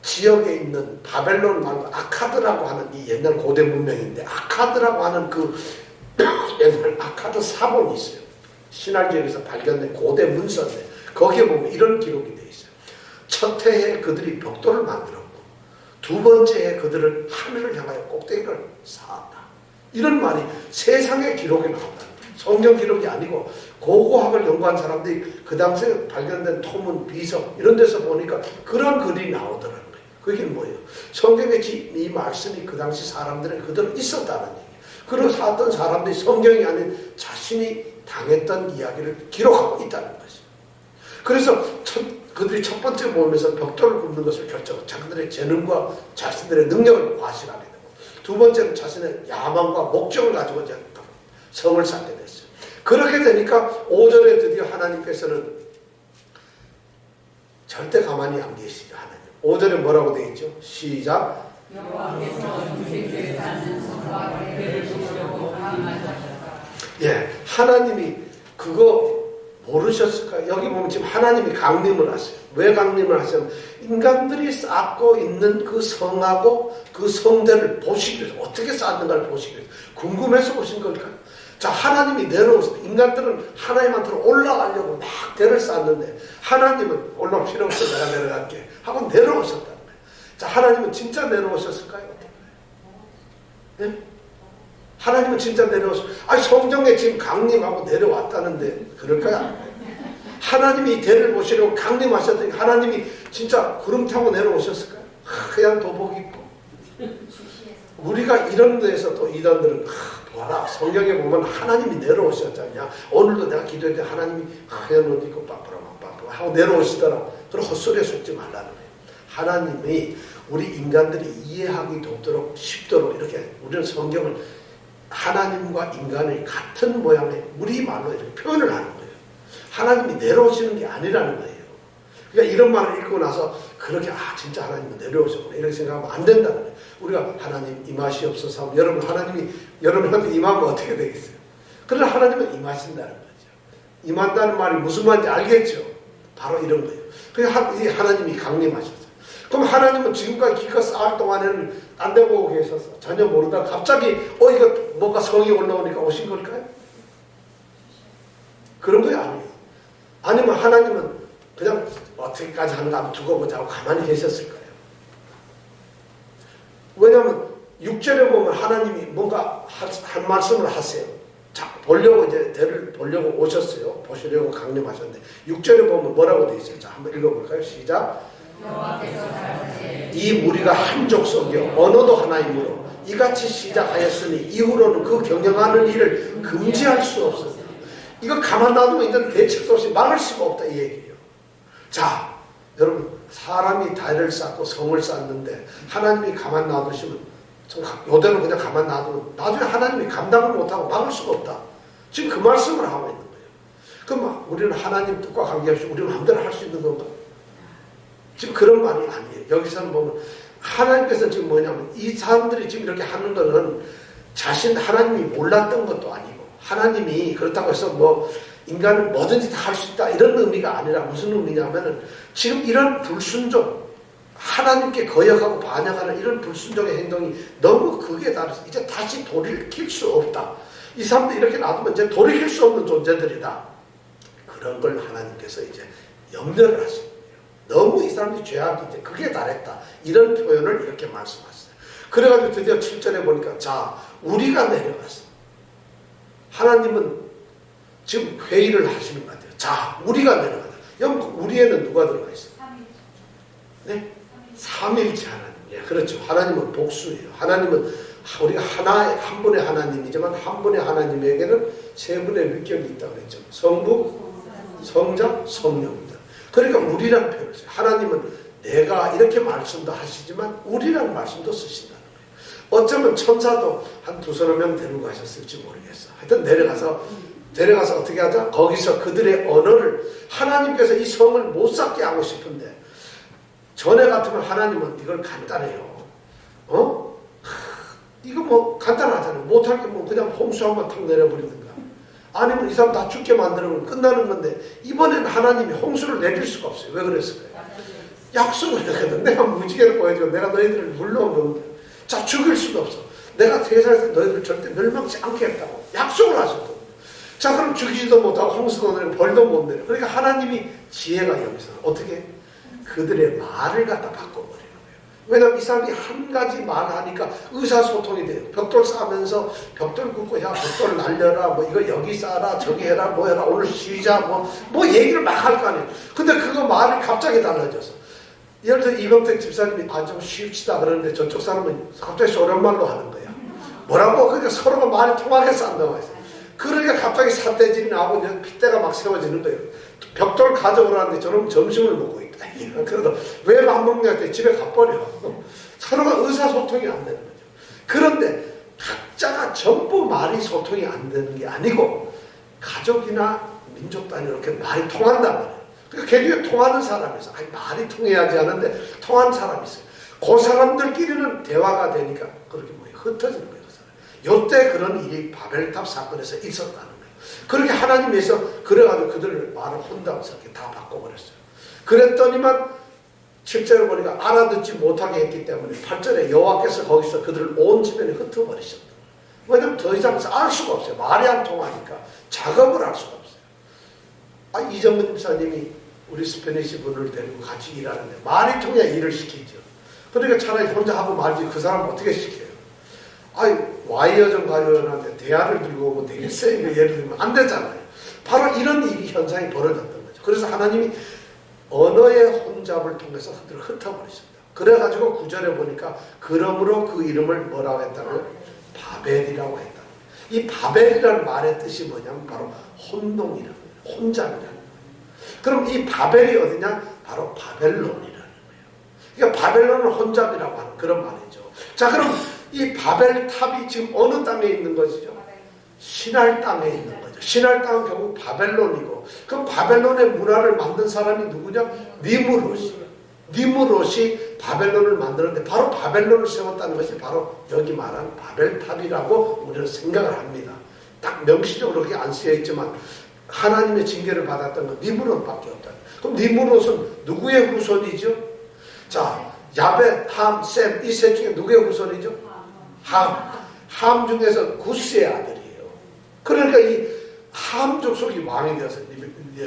지역에 있는 바벨론 말고 아카드라고 하는 이 옛날 고대 문명인데 아카드라고 하는 그 옛날 아카드 사본이 있어요. 신할 지역에서 발견된 고대 문서인데 거기에 보면 이런 기록이 되어 있어요. 첫 해에 그들이 벽돌을 만들었고 2번째 해에 그들은 하늘을 향하여 꼭대기를 쌓았다. 이런 말이 세상의 기록에 나온다. 성경 기록이 아니고 고고학을 연구한 사람들이 그 당시에 발견된 토문, 비석 이런 데서 보니까 그런 글이 나오더라고요. 그게 뭐예요? 성경의 이 말씀이 그 당시 사람들은 그대로 있었다는 얘기예요. 그리고 살았던 사람들이 성경이 아닌 자신이 당했던 이야기를 기록하고 있다는 것이죠. 그래서 그들이 첫 번째 모임에서 벽돌을 굽는 것을 결정하고 자기들의 재능과 자신들의 능력을 과시하게 되고 두 번째는 자신의 야망과 목적을 가지고 이제 성을 쌓게 됐어요. 그렇게 되니까 5절에 드디어 하나님께서는 절대 가만히 안 계시죠. 하나님. 5절에 뭐라고 되어 있죠? 시작. 여호와께서 유색교에 사는 성과 괴를 보시려고 강림하셨다. 예, 하나님이 그거 모르셨을까요? 여기 보면 지금 하나님이 강림을 하세요. 왜 강림을 하세요? 인간들이 쌓고 있는 그 성하고 그 성대를 보시기 위해서 어떻게 쌓는가를 보시기 위해서 궁금해서 오신 걸까요? 자, 하나님이 내려오세요. 인간들은 하나님한테로 올라가려고 막 대를 쌓는데 하나님은 올라올 필요 없어 내가 내려갈게 하고 내려오셨다는 거예요. 자, 하나님은 진짜 내려오셨을까요? 네? 하나님은 진짜 내려오셔. 아니 성경에 지금 강림하고 내려왔다는데 그럴까요? 하나님이 대를 보시려고 강림하셨더니 하나님이 진짜 구름 타고 내려오셨을까요? 하얀 도복 입고. 우리가 이런 데에서 또 이단들은 봐라 성경에 보면 하나님이 내려오셨잖냐. 오늘도 내가 기도할 때 하나님이 하얀 옷 입고 빠빠라빠빠 하고 내려오시더라. 그런 헛소리에 속지 말라는 거예요. 하나님이 우리 인간들이 이해하기 쉽도록 이렇게 우리는 성경을 하나님과 인간의 같은 모양의 우리 말로 이렇게 표현을 하는 거예요. 하나님이 내려오시는 게 아니라는 거예요. 그러니까 이런 말을 읽고 나서 그렇게 진짜 하나님은 내려오셨구나 이렇게 생각하면 안 된다는 거예요. 우리가 하나님 임하시옵소서 하면 여러분 하나님이 여러분한테 임하면 어떻게 되겠어요? 그러나 하나님은 임하신다는 거죠. 임한다는 말이 무슨 말인지 알겠죠? 바로 이런 거예요. 그래서 하나님이 강림하셨어요. 그럼 하나님은 지금까지 기껏 쌓을 동안에는 딴 데 보고 계셔서 전혀 모르다가 갑자기 이거 뭔가 성이 올라오니까 오신 걸까요? 그런 거 아니에요. 아니면 하나님은 그냥 어떻게까지 하는가 한번 두고 보자 하고 가만히 계셨을 거예요. 왜냐하면 6절에 보면 하나님이 뭔가 한 말씀을 하세요. 자, 보려고 이제 대를 보려고 오셨어요. 보시려고 강림하셨는데 6절에 보면 뭐라고 되어 있어요? 자, 한번 읽어볼까요? 시작. 이 무리가 한 족속이요 언어도 하나이므로 이같이 시작하였으니 이후로는 그 경영하는 일을 금지할 수 없어요. 이거 가만 놔두면 이제 대책도 없이 막을 수가 없다 이 얘기예요. 자, 여러분 사람이 달을 쌓고 성을 쌓는데 하나님이 가만 놔두시면 요대로 그냥 가만 놔두면 나중에 하나님이 감당을 못하고 막을 수가 없다. 지금 그 말씀을 하고 있는 거예요. 그럼 우리는 하나님 뜻과 관계없이 우리 마음대로 할 수 있는 건가? 지금 그런 말이 아니에요. 여기서는 보면 하나님께서 지금 뭐냐면 이 사람들이 지금 이렇게 하는 거는 자신 하나님이 몰랐던 것도 아니고 하나님이 그렇다고 해서 뭐 인간은 뭐든지 다 할 수 있다 이런 의미가 아니라 무슨 의미냐면은 지금 이런 불순종 하나님께 거역하고 반역하는 이런 불순종의 행동이 너무 극에 달해서 이제 다시 돌이킬 수 없다. 이 사람들 이렇게 놔두면 이제 돌이킬 수 없는 존재들이다. 그런 걸 하나님께서 이제 염려를 하십니다. 너무 이 사람들이 죄악이 이제 극에 달했다. 이런 표현을 이렇게 말씀하셨어요. 그래가지고 드디어 7절에 보니까 자, 우리가 내려갔어. 하나님은 지금 회의를 하시는 것 같아요. 자, 우리가 내려가자. 여기 우리에는 누가 들어가 있어요? 네? 삼일체 하나님. 예, 그렇죠. 하나님은 복수예요. 하나님은 우리가 한 분의 하나님이지만 한 분의 하나님에게는 세 분의 위격이 있다고 그랬죠. 성부, 성자, 성령입니다. 그러니까 우리라는 표현을 써요. 하나님은 내가 이렇게 말씀도 하시지만 우리라는 말씀도 쓰신다는 거예요. 어쩌면 천사도 한 두서너 명 데리고 가셨을지 모르겠어. 하여튼 데려가서 어떻게 하자? 거기서 그들의 언어를 하나님께서 이 성을 못 쌓게 하고 싶은데 전에 같으면 하나님은 이걸 간단해요. 이거 뭐 간단하잖아요. 못할 게 뭐 그냥 홍수 한번 탁 내려버리든가 아니면 이 사람 다 죽게 만들면 끝나는 건데 이번에는 하나님이 홍수를 내릴 수가 없어요. 왜 그랬을까요? 약속을 했거든. 내가 무지개를 보여주고 내가 너희들을 물러오는데 자, 죽일 수도 없어. 내가 세상에서 너희들 절대 멸망치 않겠다고 약속을 하셨거든. 자, 그럼 죽이지도 못하고 홍수도 내리고 벌도 못 내려. 그러니까 하나님이 지혜가 여기서 어떻게 그들의 말을 갖다 바꿔버리는 거예요. 왜냐하면 이 사람이 한 가지 말을 하니까 의사소통이 돼요. 벽돌 쌓으면서 벽돌 굽고 야 벽돌 날려라 뭐 이거 여기 쌓아라 저기 해라 뭐 해라 오늘 쉬자 뭐 얘기를 막 할 거 아니에요. 근데 그거 말이 갑자기 달라져서 예를 들어 이병택 집사님이 좀 쉽시다 그러는데 저쪽 사람은 갑자기 소련말로 하는 거야. 뭐라고? 그러니까 서로가 말이 통하겠어 안 통하겠어. 그러니까 갑자기 삿대질이 나오고 핏대가 막 세워지는 거예요. 벽돌 가져오라는데 저놈 점심을 먹고 있다. 그러다 왜 밥 먹냐 했더니 집에 가버려. 서로가 의사소통이 안 되는 거죠. 그런데 각자가 전부 말이 소통이 안 되는 게 아니고 가족이나 민족 단위 이렇게 말이 통한단 말이에요. 그러니까 걔네가 통하는 사람이 있어. 말이 통해야지 하는데 통하는 사람이 있어요. 그 사람들끼리는 대화가 되니까 그렇게 흩어지는 거예요. 요때 그런 일이 바벨탑 사건에서 있었다는 거예요. 그렇게 하나님께서 그래가지고 그들을 말을 혼담스럽게 다 바꿔버렸어요. 그랬더니만 7절을 보니까 알아듣지 못하게 했기 때문에 8절에 여호와께서 거기서 그들을 온 주변에 흩어버리셨다. 왜냐하면 더 이상 알 수가 없어요. 말이 안 통하니까 작업을 할 수가 없어요. 이정근 집사님이 우리 스페니시 분을 데리고 같이 일하는데 말이 통해야 일을 시키죠. 그러니까 차라리 혼자 하고 말지 그 사람 어떻게 시켜요? Y여정 가요한테 대화를 들고 오면 되겠어요? 예를 들면 안 되잖아요. 바로 이런 일이 현상이 벌어졌던 거죠. 그래서 하나님이 언어의 혼잡을 통해서 그들을 흩어버리셨다. 그래가지고 구절에 보니까 그러므로 그 이름을 뭐라고 했다고요? 바벨이라고 했다. 이 바벨이라는 말의 뜻이 뭐냐면 바로 혼동이라는 거예요. 혼잡이라는 거예요. 그럼 이 바벨이 어디냐? 바로 바벨론이라는 거예요. 그러니까 바벨론은 혼잡이라고 하는 그런 말이죠. 자, 그럼 이 바벨 탑이 지금 어느 땅에 있는 것이죠? 신할 땅에 있는 거죠. 신할 땅은 결국 바벨론이고, 그럼 바벨론의 문화를 만든 사람이 누구냐? 니무롯이 바벨론을 만드는데 바로 바벨론을 세웠다는 것이 바로 여기 말한 바벨탑이라고 우리는 생각을 합니다. 딱 명시적으로 그렇게 안 쓰여 있지만 하나님의 징계를 받았던 건 니무롯밖에 없다. 그럼 니무롯은 누구의 후손이죠? 자, 야벳, 함, 셈, 이 셋 중에 누구의 후손이죠? 함 중에서 구스의 아들이에요. 그러니까 이 함 족속이 왕이 되어서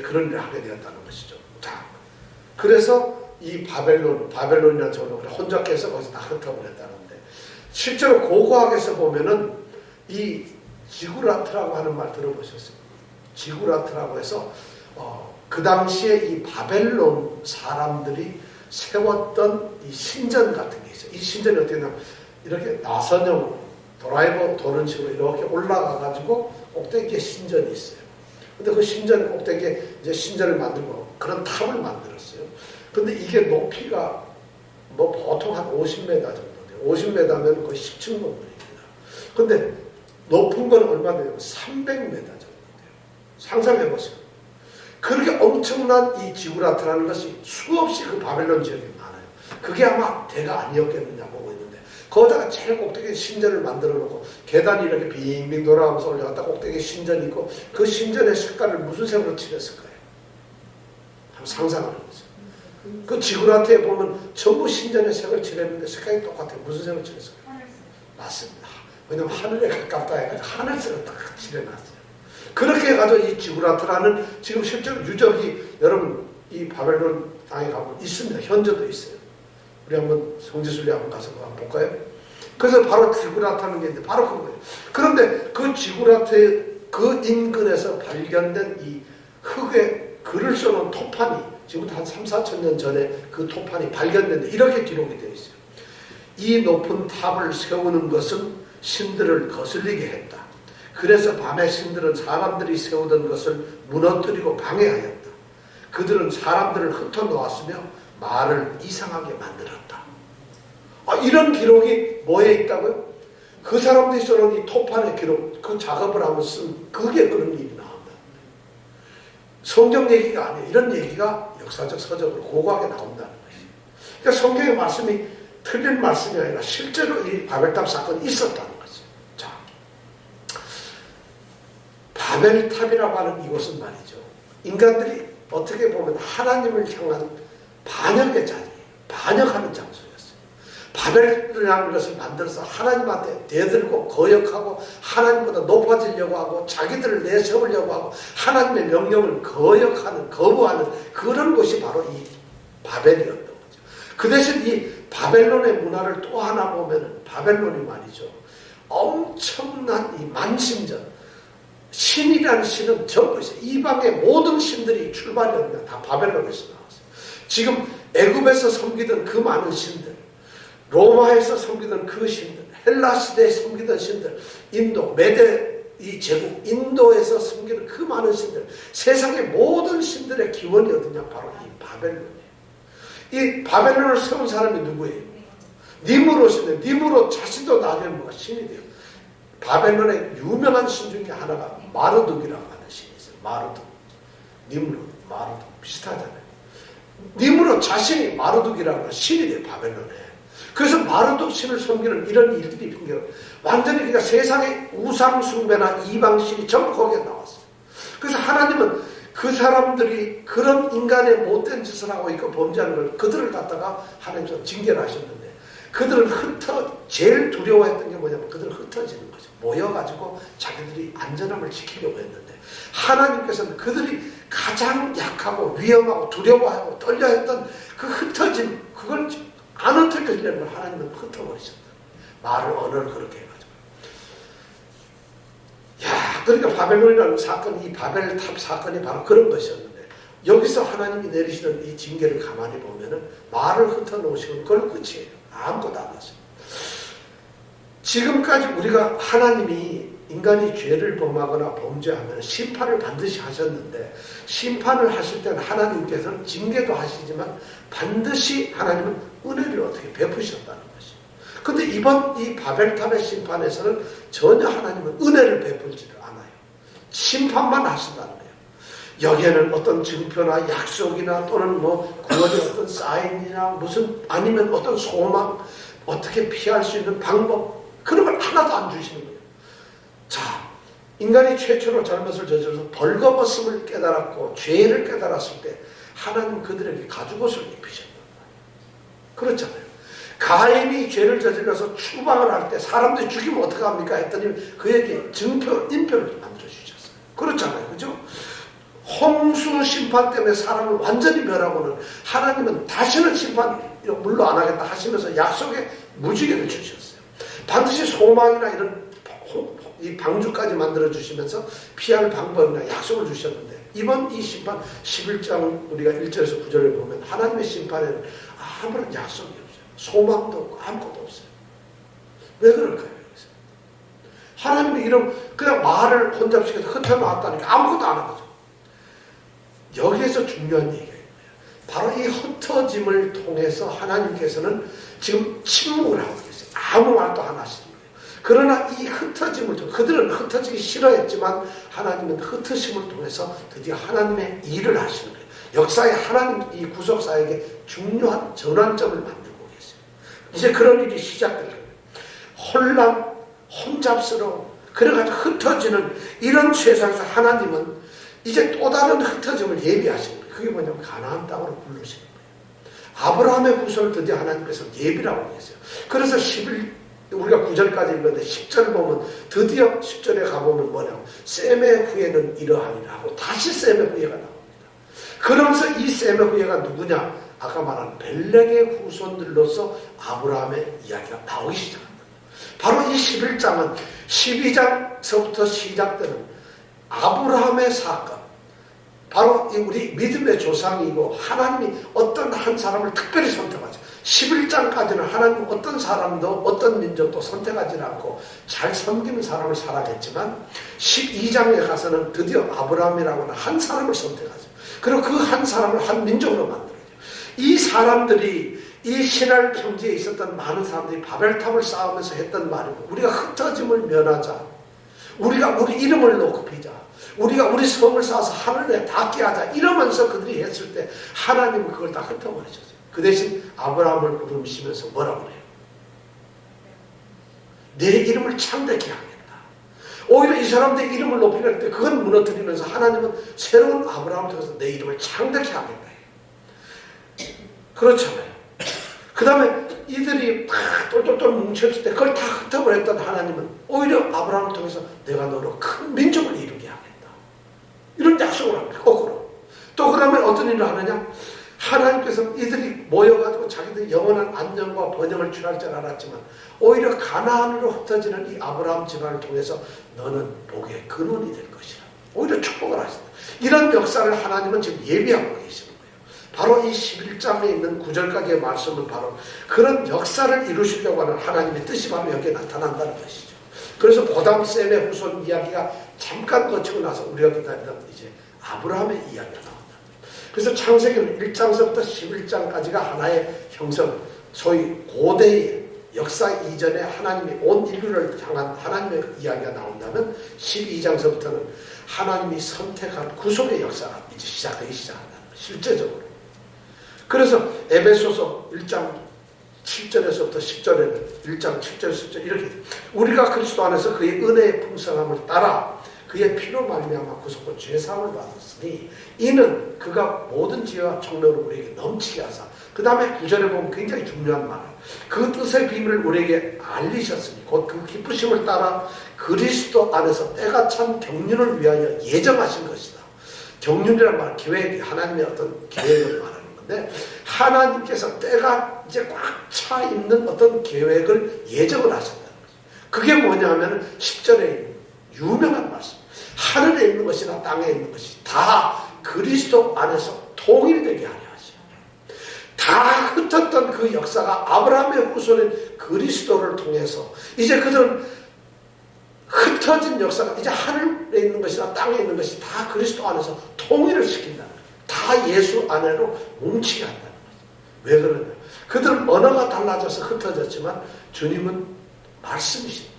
그런 일을 하게 되었다는 것이죠. 자, 그래서 이 바벨론이라는 저는 혼잡해서 거기서 다 흩어버렸다는데, 실제로 고고학에서 보면은 이 지구라트라고 하는 말 들어보셨어요? 지구라트라고 해서 그 당시에 이 바벨론 사람들이 세웠던 이 신전 같은 게 있어요. 이 신전이 어떻게 되냐면 이렇게 나선형으로 드라이버 도는 식으로 이렇게 올라가가지고 꼭대기에 신전이 있어요. 근데 그 신전 꼭대기에 이제 신전을 만들고 그런 탑을 만들었어요. 근데 이게 높이가 뭐 보통 한 50m 정도 돼요. 50m면 거의 10층 건물입니다. 근데 높은 건 얼마 되냐면 300m 정도 돼요. 상상해 보세요. 그렇게 엄청난 이 지구라트라는 것이 수없이 그 바벨론 지역에 많아요. 그게 아마 대가 아니었겠느냐 보고 있는데, 거기다가 제일 꼭대기에 신전을 만들어 놓고 계단이 이렇게 빙빙 돌아가면서 올라갔다 꼭대기에 신전이 있고, 그 신전의 색깔을 무슨 색으로 칠했을까요? 한번 상상을 해보세요. 그 지구라트에 보면 전부 신전의 색을 칠했는데 색깔이 똑같아요. 무슨 색을 칠했을까요? 맞습니다. 왜냐면 하늘에 가깝다 해가지고 하늘색을 딱 칠해놨어요. 그렇게 해가지고 이 지구라트라는 지금 실제로 유적이 여러분 이 바벨론 땅에 가면 있습니다. 현재도 있어요. 우리 한번 성지순례 한번 가서 한번 볼까요? 그래서 바로 지구라트라는 게 있는데 바로 그거예요. 그런데 그 지구라트의 그 인근에서 발견된 이 흙에 글을 써놓은 토판이 지금부터 한 3, 4천 년 전에 그 토판이 발견됐는데 이렇게 기록이 되어 있어요. 이 높은 탑을 세우는 것은 신들을 거슬리게 했다. 그래서 밤에 신들은 사람들이 세우던 것을 무너뜨리고 방해하였다. 그들은 사람들을 흩어놓았으며 말을 이상하게 만들었다. 이런 기록이 뭐에 있다고요? 그 사람들이 써놓은 이 토판의 기록, 그 작업을 하면 쓴 그게 그런 일이 나온다. 성경 얘기가 아니에요. 이런 얘기가 역사적 서적으로 고고하게 나온다는 것이에요. 그러니까 성경의 말씀이 틀린 말씀이 아니라 실제로 이 바벨탑 사건이 있었다는 거죠. 자, 바벨탑이라고 하는 이곳은 말이죠, 인간들이 어떻게 보면 하나님을 향한 반역의 자리예요. 반역하는 장소였어요. 바벨이라는 것을 만들어서 하나님한테 대들고 거역하고 하나님보다 높아지려고 하고 자기들을 내세우려고 하고 하나님의 명령을 거역하는, 거부하는 그런 것이 바로 이 바벨이었던 거죠. 그 대신 이 바벨론의 문화를 또 하나 보면은 바벨론이 말이죠, 엄청난 이 만신전, 신이라는 신은 전부 있어요. 이방의 모든 신들이 출발이 다 바벨론에서 나왔어요. 지금 애굽에서 섬기던 그 많은 신들, 로마에서 섬기던 그 신들, 헬라 시대에 섬기던 신들, 인도, 메데 이 제국 인도에서 섬기는 그 많은 신들, 세상의 모든 신들의 기원이 어디냐? 바로 이 바벨론이에요. 이 바벨론을 세운 사람이 누구예요? 니무롯인데, 니무롯 자신도 나중에 뭐가 신이 돼요. 바벨론의 유명한 신 중에 하나가 마르둑이라고 하는 신이 있어요. 마르둑, 니무롯, 마르둑 비슷하잖아요. 니무롯 자신이 마르둑이라고 하는 신이 돼요, 바벨론에. 그래서 마르둑 신을 섬기는 이런 일들이 핑계로 완전히 그러니까 세상의 우상 숭배나 이방 신이 전부 거기에 나왔어요. 그래서 하나님은 그 사람들이 그런 인간의 못된 짓을 하고 있고 범죄하는 걸 그들을 갖다가 하나님께서 징계를 하셨는데, 그들을 제일 두려워했던 게 뭐냐면 그들을 흩어지는 거죠. 모여가지고 자기들이 안전함을 지키려고 했는데, 하나님께서는 그들이 가장 약하고 위험하고 두려워하고 떨려했던 그 흩어짐, 그걸 안 흩어지려는 걸 하나님은 흩어버리셨다. 말을, 언어를 그렇게 해가지고. 그러니까 바벨론이라는 사건, 이 바벨탑 사건이 바로 그런 것이었는데 여기서 하나님이 내리시는 이 징계를 가만히 보면은 말을 흩어놓으시면 그걸로 끝이에요. 아무것도 안 하세요. 지금까지 우리가 하나님이 인간이 죄를 범하거나 범죄하면 심판을 반드시 하셨는데 심판을 하실 때는 하나님께서는 징계도 하시지만 반드시 하나님은 은혜를 어떻게 베푸셨다는 것이에요. 근데 이번 이 바벨탑의 심판에서는 전혀 하나님은 은혜를 베풀지를 않아요. 심판만 하신다는 거예요. 여기에는 어떤 증표나 약속이나 또는 뭐 구원의 어떤 사인이나 무슨 아니면 어떤 소망, 어떻게 피할 수 있는 방법, 그런 걸 하나도 안 주시는 거예요. 자, 인간이 최초로 잘못을 저질러서 벌거벗음을 깨달았고 죄를 깨달았을 때 하나님 그들에게 가죽옷을 입히셨단 말이에요. 그렇잖아요. 가인이 죄를 저질러서 추방을 할 때 사람들이 죽이면 어떡합니까 했더니 그에게 증표, 인표를 만들어주셨어요. 그렇잖아요. 그죠? 홍수 심판 때문에 사람을 완전히 멸하고는 하나님은 다시는 심판 물로 안 하겠다 하시면서 약속의 무지개를 주셨어요. 반드시 소망이나 이런 이 방주까지 만들어주시면서 피할 방법이나 약속을 주셨는데 이번 이 심판 11장 우리가 1절에서 9절을 보면 하나님의 심판에는 아무런 약속이 없어요. 소망도 없고 아무것도 없어요. 왜 그럴까요? 여기서? 하나님이 이런 그냥 말을 혼잡시켜서 흩어놨다니까 아무것도 안 한 거죠. 여기에서 중요한 얘기가 있는 거예요. 바로 이 흩어짐을 통해서 하나님께서는 지금 침묵을 하고 계세요. 아무 말도 안 하시는 거예요. 그러나 이 흩어짐을 통해 그들은 흩어지기 싫어했지만 하나님은 흩으심을 통해서 드디어 하나님의 일을 하시는 거예요. 역사에 하나님 이 구속사에게 중요한 전환점을 만들고 계세요. 이제 그런 일이 시작될 거예요. 혼란, 혼잡스러움, 그래가지고 흩어지는 이런 세상에서 하나님은 이제 또 다른 흩어짐을 예비하시는 거예요. 그게 뭐냐면 가나안 땅으로 부르시는 거예요. 아브라함의 후손을 드디어 하나님께서 예비라고 했어요. 그래서 우리가 9절까지 읽었는데 10절 보면 드디어 10절에 가보면 뭐냐면 셈의 후예는 이러하니라 하고 다시 셈의 후예가 나옵니다. 그러면서 이 셈의 후예가 누구냐? 아까 말한 벨렉의 후손들로서 아브라함의 이야기가 나오기 시작합니다. 바로 이 11장은 12장서부터 시작되는 아브라함의 사건, 바로 우리 믿음의 조상이고 하나님이 어떤 한 사람을 특별히 선택하죠. 11장까지는 하나님 어떤 사람도 어떤 민족도 선택하지 않고 잘 섬기는 사람을 사랑했지만 12장에 가서는 드디어 아브라함이라고 하는 한 사람을 선택하죠. 그리고 그 한 사람을 한 민족으로 만들어요. 이 사람들이 이 신할 평지에 있었던 많은 사람들이 바벨탑을 쌓으면서 했던 말이고 우리가 흩어짐을 면하자. 우리가 우리 이름을 높이자. 우리가 우리 성을 쌓아서 하늘에 닿게 하자. 이러면서 그들이 했을 때 하나님은 그걸 다 흩어버리셨어요. 그 대신 아브라함을 부르시면서 뭐라고 그래요? 내 이름을 창대케 하겠다. 오히려 이 사람들의 이름을 높이려 때 그건 무너뜨리면서 하나님은 새로운 아브라함을 통해서 내 이름을 창대케 하겠다. 그렇잖아요. 그 다음에 이들이 막 똘똘똘 뭉쳤을 때 그걸 다 흩어버렸던 하나님은 오히려 아브라함을 통해서 내가 너로 큰 민족을 이루게 하겠다. 이런 약속을 합니다. 거꾸로. 또 그 다음에 어떤 일을 하느냐? 하나님께서 이들이 모여가지고 자기들 영원한 안정과 번영을 취할 줄 알았지만 오히려 가나안으로 흩어지는 이 아브라함 집안을 통해서 너는 복의 근원이 될 것이라. 오히려 축복을 하신다. 이런 역사를 하나님은 지금 예비하고 계시는 거예요. 바로 이 11장에 있는 9절까지의 말씀은 바로 그런 역사를 이루시려고 하는 하나님의 뜻이 바로 여기에 나타난다는 것이죠. 그래서 보담셈의 후손 이야기가 잠깐 거치고 나서 우리가 기다리던 이제 아브라함의 이야기가 나온다. 그래서 창세기는 1장서부터 11장까지가 하나의 형성, 소위 고대의 역사 이전에 하나님이 온 인류를 향한 하나님의 이야기가 나온다면 12장서부터는 하나님이 선택한 구속의 역사가 이제 시작되기 시작한다는 거예요. 실제적으로. 그래서 에베소서 1장 7절에서부터 10절에는 1장 7절 10절 이렇게 우리가 그리스도 안에서 그의 은혜의 풍성함을 따라 그의 피로 말미암아 구속과 죄사함을 받았으니 이는 그가 모든 지혜와 총명으로 우리에게 넘치게 하사 그 다음에 9절에 보면 굉장히 중요한 말을 그 뜻의 비밀을 우리에게 알리셨으니 곧 그 기쁘심을 따라 그리스도 안에서 때가 참 경륜을 위하여 예정하신 것이다. 경륜이란 말은 계획이 하나님의 어떤 계획을 말하는 건데 하나님께서 때가 이제 꽉 차 있는 어떤 계획을 예정을 하셨다는 거죠. 그게 뭐냐 하면 10절에 유명한 말씀. 하늘에 있는 것이나 땅에 있는 것이 다 그리스도 안에서 통일되게 하려 하시오. 다 흩었던 그 역사가 아브라함의 후손인 그리스도를 통해서 이제 그들은 흩어진 역사가 이제 하늘에 있는 것이나 땅에 있는 것이 다 그리스도 안에서 통일을 시킨다는 거예요. 다 예수 안으로 뭉치게 한다는 거예요. 왜 그러냐? 그들은 언어가 달라져서 흩어졌지만 주님은 말씀이십니다.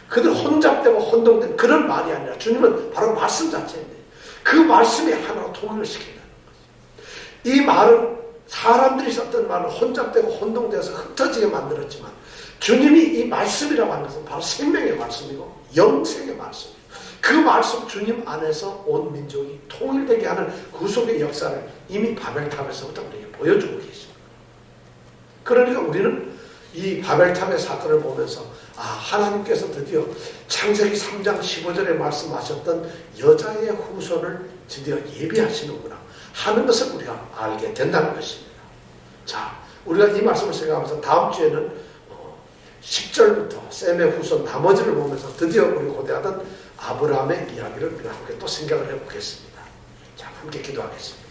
그들 혼잡되고 혼동된 그런 말이 아니라 주님은 바로 말씀 자체인데 그 말씀이 하나로 통일을 시킨다는 거죠. 이 말은 사람들이 썼던 말은 혼잡되고 혼동돼서 흩어지게 만들었지만 주님이 이 말씀이라고 하는 것은 바로 생명의 말씀이고 영생의 말씀이에요. 그 말씀 주님 안에서 온 민족이 통일되게 하는 구속의 역사를 이미 바벨탑에서부터 우리에게 보여주고 계십니다. 그러니까 우리는 이 바벨탑의 사건을 보면서 하나님께서 드디어 창세기 3장 15절에 말씀하셨던 여자의 후손을 드디어 예비하시는구나 하는 것을 우리가 알게 된다는 것입니다. 자, 우리가 이 말씀을 생각하면서 다음 주에는 10절부터 셈의 후손 나머지를 보면서 드디어 우리 고대하던 아브라함의 이야기를 우리가 함께 또 생각을 해보겠습니다. 자, 함께 기도하겠습니다.